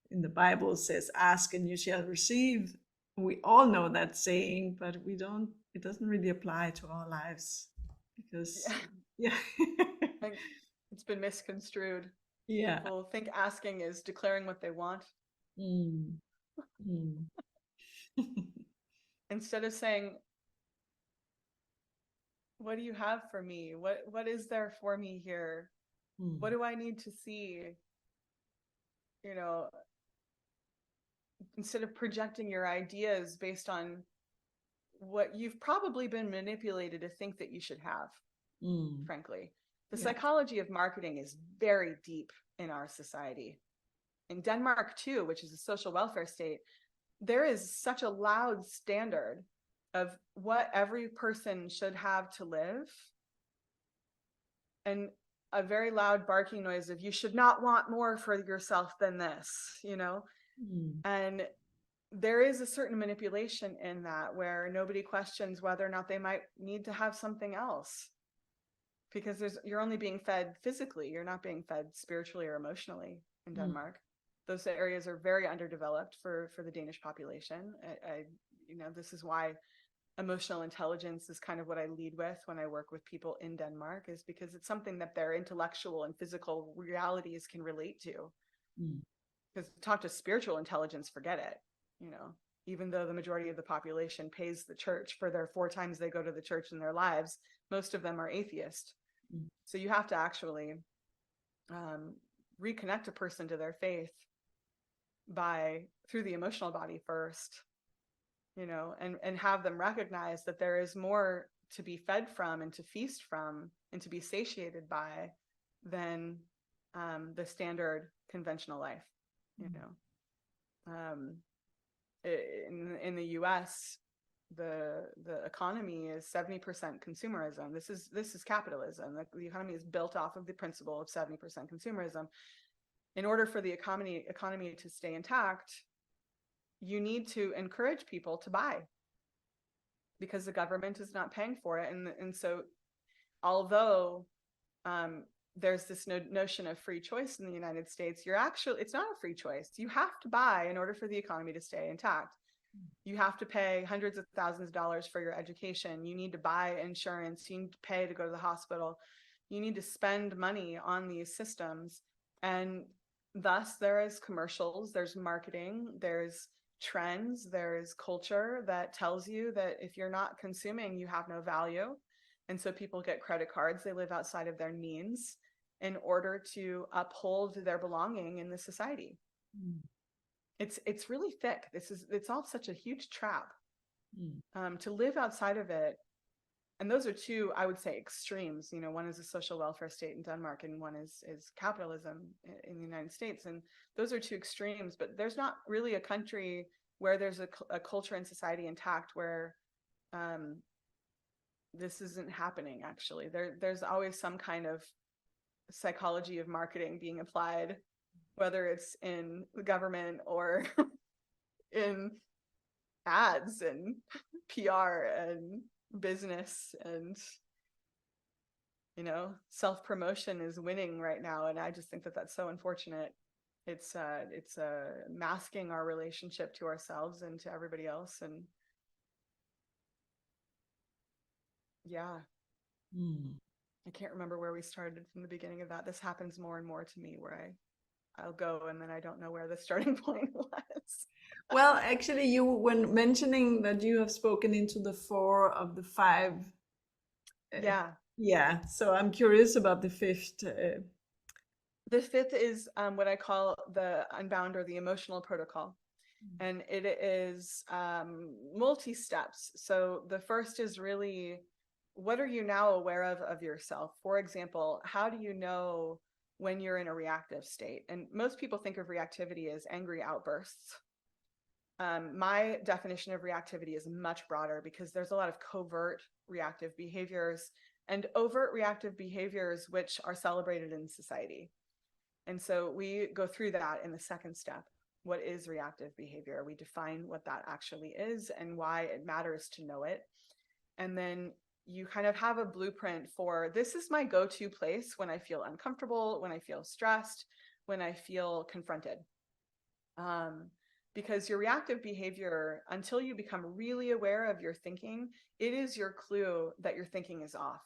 in the Bible says, ask and you shall receive. We all know that saying, but it doesn't really apply to our lives because, yeah. It's been misconstrued. Yeah. People think asking is declaring what they want. Instead of saying, what do you have for me? What is there for me here? What do I need to see? Instead of projecting your ideas based on what you've probably been manipulated to think that you should have, frankly. The psychology of marketing is very deep in our society. In Denmark, too, which is a social welfare state, there is such a loud standard of what every person should have to live, and a very loud barking noise of you should not want more for yourself than this, and there is a certain manipulation in that where nobody questions whether or not they might need to have something else, because you're only being fed physically, you're not being fed spiritually or emotionally in Denmark. Those areas are very underdeveloped for the Danish population. This is why emotional intelligence is kind of what I lead with when I work with people in Denmark, is because it's something that their intellectual and physical realities can relate to. Because talk to spiritual intelligence, forget it. Even though the majority of the population pays the church for their 4 times they go to the church in their lives, most of them are atheist. So you have to actually reconnect a person to their faith through the emotional body first, and have them recognize that there is more to be fed from and to feast from and to be satiated by than the standard conventional life. In the US, the economy is 70% consumerism. This is capitalism. The economy is built off of the principle of 70% consumerism. In order for the economy to stay intact, you need to encourage people to buy, because the government is not paying for it. And so although there's this notion of free choice in the United States, it's not a free choice. You have to buy in order for the economy to stay intact. You have to pay hundreds of thousands of dollars for your education. You need to buy insurance. You need to pay to go to the hospital. You need to spend money on these systems. And thus there is commercials, there's marketing, there's trends, there's culture that tells you that if you're not consuming, you have no value. And so people get credit cards. They live outside of their means in order to uphold their belonging in the society. It's really thick. It's all such a huge trap. To live outside of it And those are two, I would say, extremes. You know, one is a social welfare state in Denmark, and one is capitalism in the United States. And those are two extremes. But there's not really a country where there's a culture and society intact where this isn't happening. Actually, there's always some kind of psychology of marketing being applied, whether it's in the government or in ads and PR and business, and you know, self-promotion is winning right now, and I just think that that's so unfortunate. It's masking our relationship to ourselves and to everybody else. And yeah, I can't remember where we started from the beginning of that. This happens more and more to me, where I'll go and then I don't know where the starting point was. Well, actually, you when mentioning that you have spoken into the 4 of the 5. Yeah. Yeah, so I'm curious about the fifth. The fifth is what I call the unbound or the emotional protocol. And it is multi-steps. So the first is really, what are you now aware of yourself? For example, how do you know when you're in a reactive state? And most people think of reactivity as angry outbursts. My definition of reactivity is much broader, because there's a lot of covert reactive behaviors and overt reactive behaviors which are celebrated in society. And so we go through that in the second step. What is reactive behavior? We define what that actually is and why it matters to know it. And then you kind of have a blueprint for, this is my go-to place when I feel uncomfortable, when I feel stressed, when I feel confronted. Because your reactive behavior, until you become really aware of your thinking, it is your clue that your thinking is off,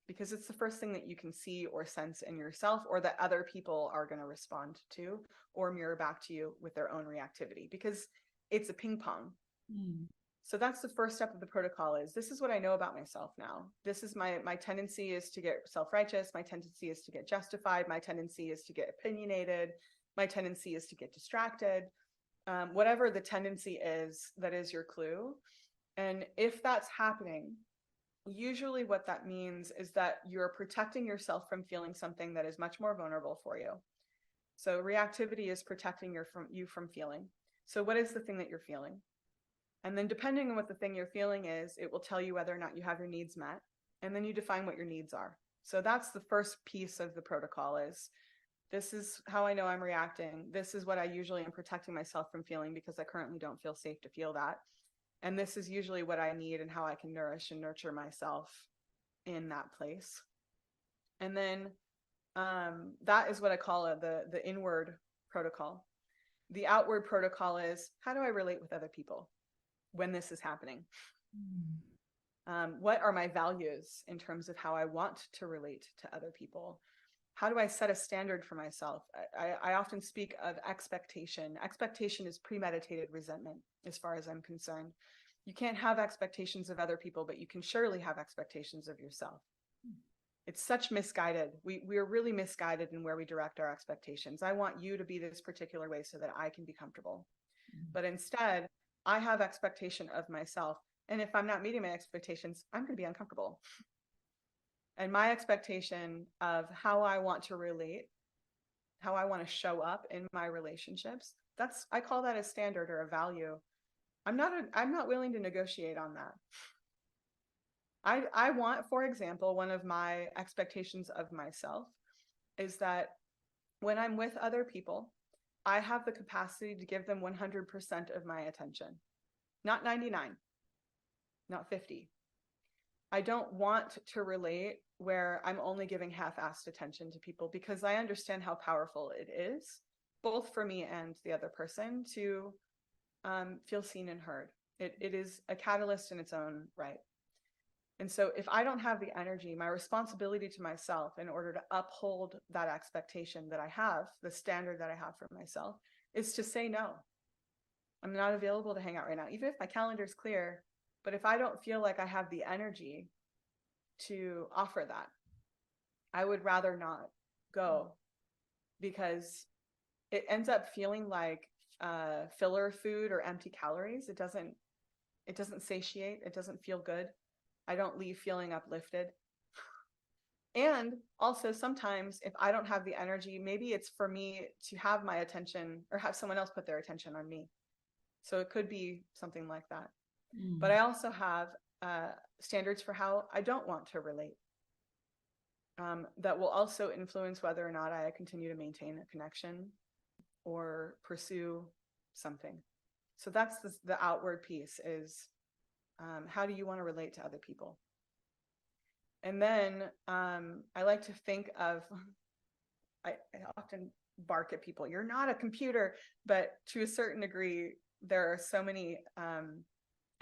because it's the first thing that you can see or sense in yourself, or that other people are going to respond to or mirror back to you with their own reactivity, because it's a ping pong. So that's the first step of the protocol, is this is what I know about myself now. This is my tendency is to get self-righteous. My tendency is to get justified. My tendency is to get opinionated. My tendency is to get distracted. Whatever the tendency is, that is your clue. And if that's happening, usually what that means is that you're protecting yourself from feeling something that is much more vulnerable for you. So reactivity is protecting you from feeling. So what is the thing that you're feeling? And then depending on what the thing you're feeling is, it will tell you whether or not you have your needs met. And then you define what your needs are. So that's the first piece of the protocol, is this is how I know I'm reacting. This is what I usually am protecting myself from feeling, because I currently don't feel safe to feel that. And this is usually what I need and how I can nourish and nurture myself in that place. And then that is what I call the inward protocol. The outward protocol is, how do I relate with other people when this is happening? What are my values in terms of how I want to relate to other people? How do I set a standard for myself? I often speak of expectation. Expectation is premeditated resentment, as far as I'm concerned. You can't have expectations of other people, but you can surely have expectations of yourself. It's such misguided. We are really misguided in where we direct our expectations. I want you to be this particular way so that I can be comfortable. But instead, I have expectation of myself. And if I'm not meeting my expectations, I'm going to be uncomfortable. And my expectation of how I want to relate, how I want to show up in my relationships, I call that a standard or a value. I'm not willing to negotiate on that. I want, for example, one of my expectations of myself is that when I'm with other people, I have the capacity to give them 100% of my attention, not 99, not 50. I don't want to relate where I'm only giving half-assed attention to people, because I understand how powerful it is, both for me and the other person, to feel seen and heard. It is a catalyst in its own right. And so if I don't have the energy, my responsibility to myself in order to uphold that expectation that I have, the standard that I have for myself, is to say no. I'm not available to hang out right now, even if my calendar is clear. But if I don't feel like I have the energy to offer that, I would rather not go, because it ends up feeling like filler food or empty calories. It doesn't satiate. It doesn't feel good. I don't leave feeling uplifted. And also sometimes if I don't have the energy, maybe it's for me to have my attention or have someone else put their attention on me. So it could be something like that. But I also have standards for how I don't want to relate that will also influence whether or not I continue to maintain a connection or pursue something. So that's the outward piece is how do you want to relate to other people? And then I like to think of, I often bark at people, you're not a computer, but to a certain degree, there are so many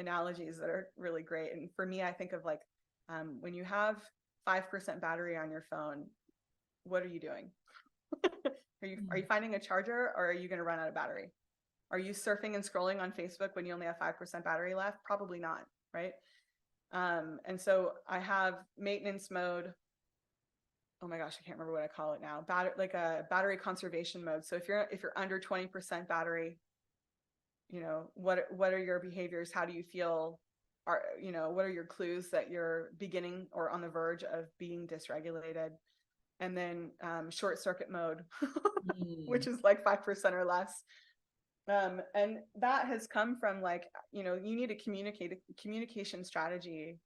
analogies that are really great. And for me, I think of like when you have 5% battery on your phone, what are you doing? Are you finding a charger, or are you going to run out of battery? Are you surfing and scrolling on Facebook when you only have 5% battery left? Probably not, right? And so I have maintenance mode. Oh my gosh, I can't remember what I call it now. Like a battery conservation mode. So if you're under 20% battery, you know, what are your behaviors? How do you feel? What are your clues that you're beginning or on the verge of being dysregulated? And then short circuit mode, which is like 5% or less. And that has come from like, you need a communication strategy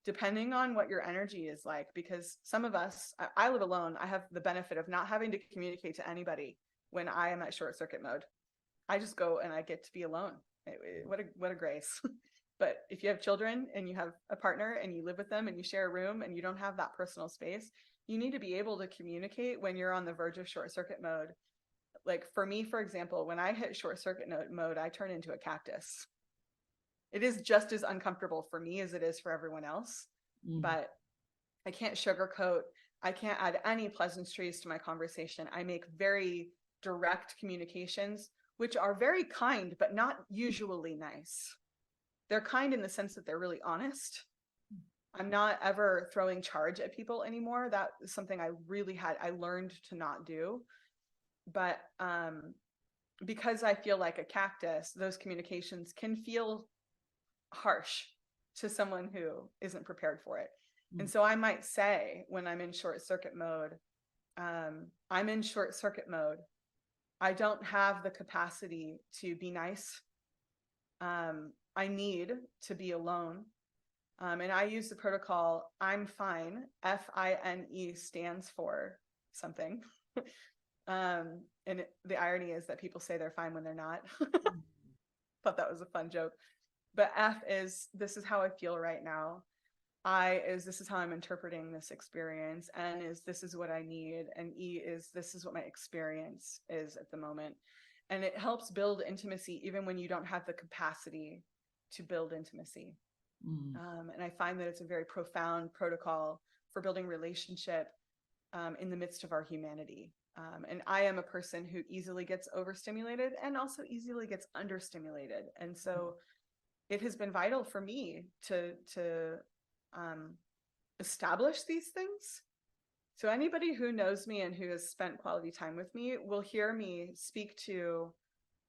depending on what your energy is like, because some of us, I live alone. I have the benefit of not having to communicate to anybody when I am at short circuit mode. I just go and I get to be alone. What a grace. But if you have children and you have a partner and you live with them and you share a room and you don't have that personal space, you need to be able to communicate when you're on the verge of short circuit mode. Like for me, for example, when I hit short circuit mode, I turn into a cactus. It is just as uncomfortable for me as it is for everyone else, but I can't sugarcoat. I can't add any pleasantries to my conversation. I make very direct communications, which are very kind, but not usually nice. They're kind in the sense that they're really honest. I'm not ever throwing charge at people anymore. That is something I learned to not do. But because I feel like a cactus, those communications can feel harsh to someone who isn't prepared for it. And so I might say when I'm in short circuit mode, I'm in short circuit mode. I don't have the capacity to be nice. I need to be alone. And I use the protocol, I'm fine. FINE stands for something. And the irony is that people say they're fine when they're not. Thought that was a fun joke. But F is, this is how I feel right now. I is, this is how I'm interpreting this experience. N is, this is what I need. And E is, this is what my experience is at the moment. And it helps build intimacy even when you don't have the capacity to build intimacy. And I find that it's a very profound protocol for building relationship in the midst of our humanity. And I am a person who easily gets overstimulated and also easily gets understimulated. And so it has been vital for me to establish these things. So anybody who knows me and who has spent quality time with me will hear me speak to,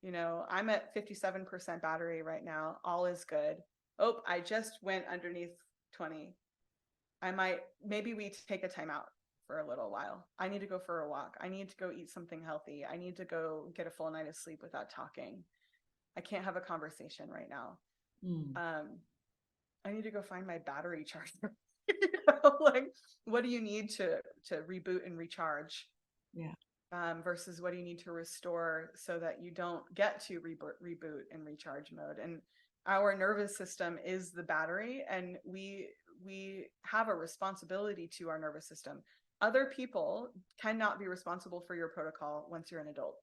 I'm at 57% battery right now. All is good. Oh, I just went underneath 20. Maybe we take a time out for a little while. I need to go for a walk. I need to go eat something healthy. I need to go get a full night of sleep without talking. I can't have a conversation right now. I need to go find my battery charger. Like, what do you need to reboot and recharge? Yeah. Versus what do you need to restore so that you don't get to reboot and recharge mode. And our nervous system is the battery, and we have a responsibility to our nervous system. Other people cannot be responsible for your protocol once you're an adult.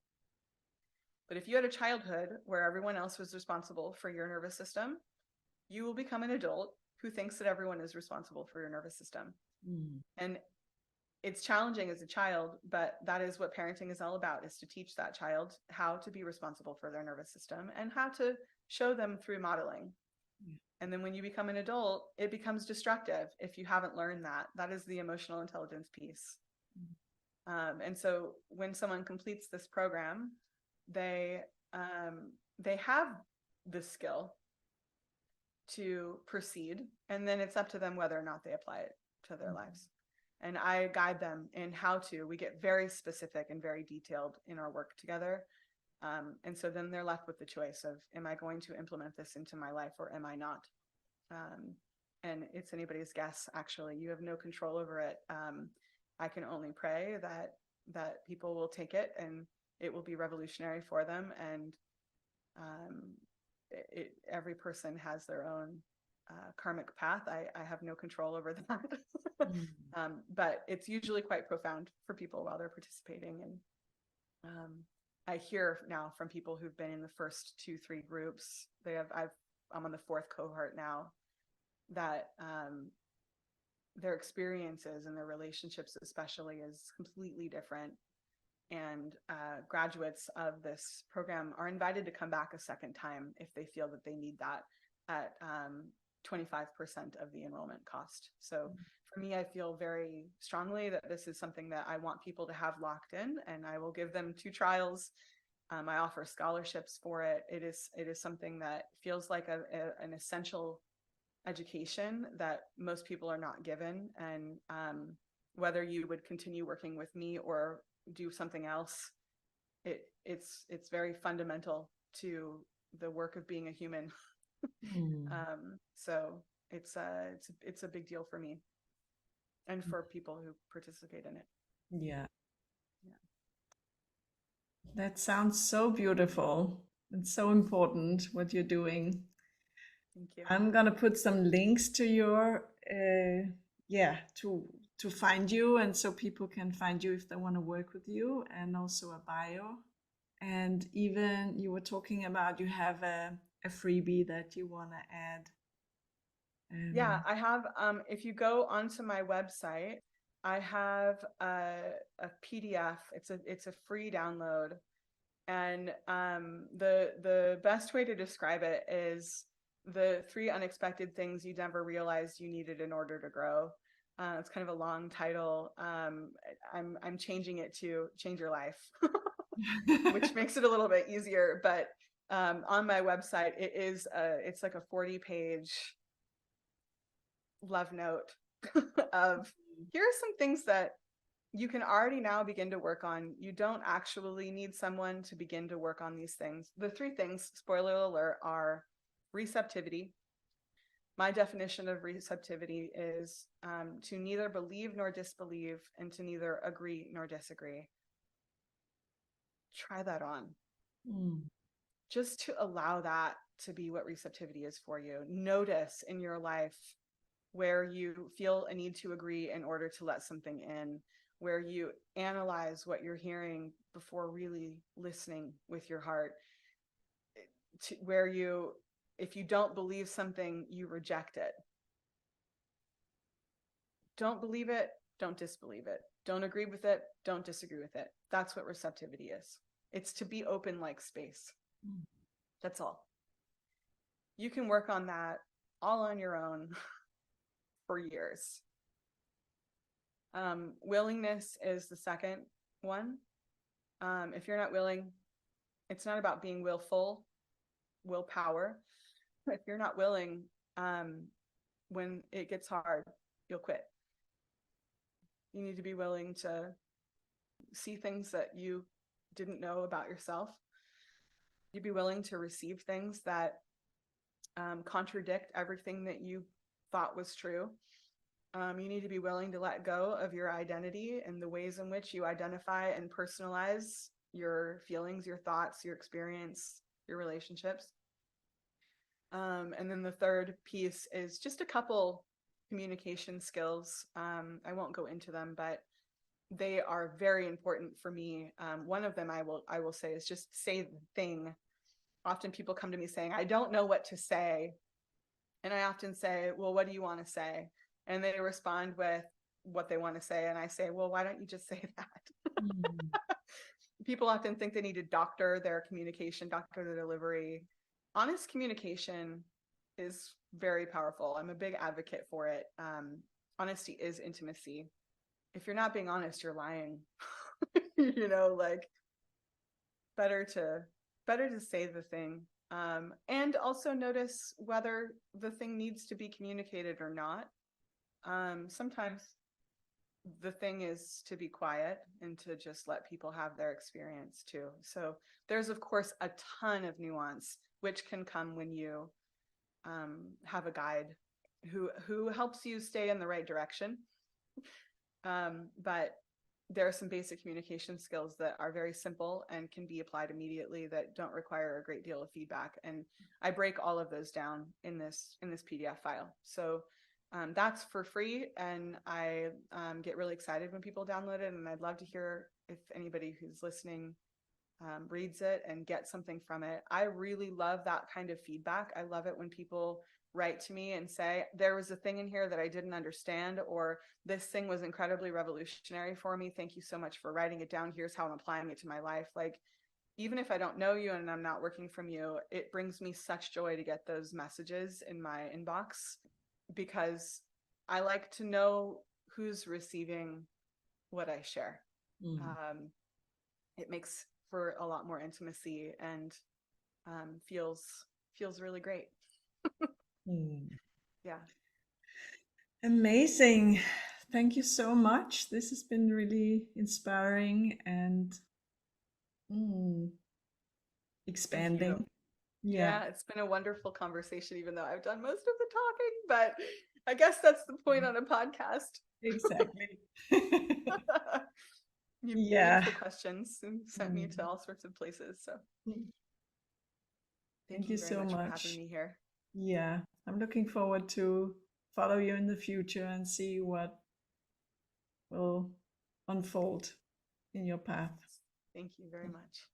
But if you had a childhood where everyone else was responsible for your nervous system, you will become an adult who thinks that everyone is responsible for your nervous system. And it's challenging as a child, but that is what parenting is all about, is to teach that child how to be responsible for their nervous system and how to show them through modeling. And then when you become an adult, it becomes destructive if you haven't learned that. That is the emotional intelligence piece. And so when someone completes this program, they have the skill to proceed, and then it's up to them whether or not they apply it to their lives. And I guide them in how to. We get very specific and very detailed in our work together. And so then they're left with the choice of, am I going to implement this into my life or am I not? And it's anybody's guess, actually. You have no control over it. I can only pray that people will take it and it will be revolutionary for them. And every person has their own karmic path. I have no control over that. But it's usually quite profound for people while they're participating. And I hear now from people who've been in the first 2-3 groups, I'm on the 4th cohort now, that their experiences and their relationships especially is completely different. And graduates of this program are invited to come back a second time if they feel that they need that at 25% of the enrollment cost. So for me, I feel very strongly that this is something that I want people to have locked in, and I will give them 2 trials. I offer scholarships for it. It is something that feels like an essential education that most people are not given. And whether you would continue working with me or do something else, it's very fundamental to the work of being a human. So it's a big deal for me and for people who participate in it. Yeah. That sounds so beautiful. It's so important what you're doing. Thank you. I'm gonna put some links to your to find you, and so people can find you if they want to work with you, and also a bio. And even you were talking about you have a freebie that you want to add. Yeah, I have. If you go onto my website, I have a PDF. It's a free download, and the best way to describe it is the 3 unexpected things you never realized you needed in order to grow. It's kind of a long title. I'm changing it to Change Your Life, which makes it a little bit easier. But on my website, it's like a 40-page love note of, here are some things that you can already now begin to work on. You don't actually need someone to begin to work on these things. The 3 things, spoiler alert, are receptivity. My definition of receptivity is to neither believe nor disbelieve, and to neither agree nor disagree. Try that on. Just to allow that to be what receptivity is for you. Notice in your life where you feel a need to agree in order to let something in, where you analyze what you're hearing before really listening with your heart, where you, if you don't believe something, you reject it. Don't believe it, don't disbelieve it. Don't agree with it, don't disagree with it. That's what receptivity is. It's to be open like space. That's all. You can work on that all on your own for years. Willingness is the second one. If you're not willing, it's not about being willful, willpower. If you're not willing, when it gets hard, you'll quit. You need to be willing to see things that you didn't know about yourself. You'd be willing to receive things that contradict everything that you thought was true. You need to be willing to let go of your identity and the ways in which you identify and personalize your feelings, your thoughts, your experience, your relationships. And then the third piece is just a couple communication skills. I won't go into them, but they are very important for me. One of them I will say is just say the thing. Often people come to me saying, I don't know what to say. And I often say, well, what do you want to say? And they respond with what they want to say. And I say, well, why don't you just say that? People often think they need to doctor their communication, doctor their delivery. Honest communication is very powerful. I'm a big advocate for it. Honesty is intimacy. If you're not being honest, you're lying. Like better better to say the thing, and also notice whether the thing needs to be communicated or not. Sometimes the thing is to be quiet and to just let people have their experience too. So there's of course a ton of nuance which can come when you have a guide who helps you stay in the right direction. But there are some basic communication skills that are very simple and can be applied immediately that don't require a great deal of feedback. And I break all of those down in this PDF file. So that's for free, and I get really excited when people download it, and I'd love to hear if anybody who's listening reads it and gets something from it. I really love that kind of feedback. I love it when people write to me and say, there was a thing in here that I didn't understand, or this thing was incredibly revolutionary for me. Thank you so much for writing it down. Here's how I'm applying it to my life. Like, even if I don't know you and I'm not working from you, it brings me such joy to get those messages in my inbox, because I like to know who's receiving what I share. It makes for a lot more intimacy and feels really great. Yeah. Amazing. Thank you so much. This has been really inspiring and Thank you. expanding. Yeah, it's been a wonderful conversation, even though I've done most of the talking, but I guess that's the point on a podcast. Exactly. You have Yeah. beautiful questions and sent me to all sorts of places. So Thank thank you you very so much for much. having me here. Yeah, I'm looking forward to follow you in the future and see what will unfold in your path. Thank you very much.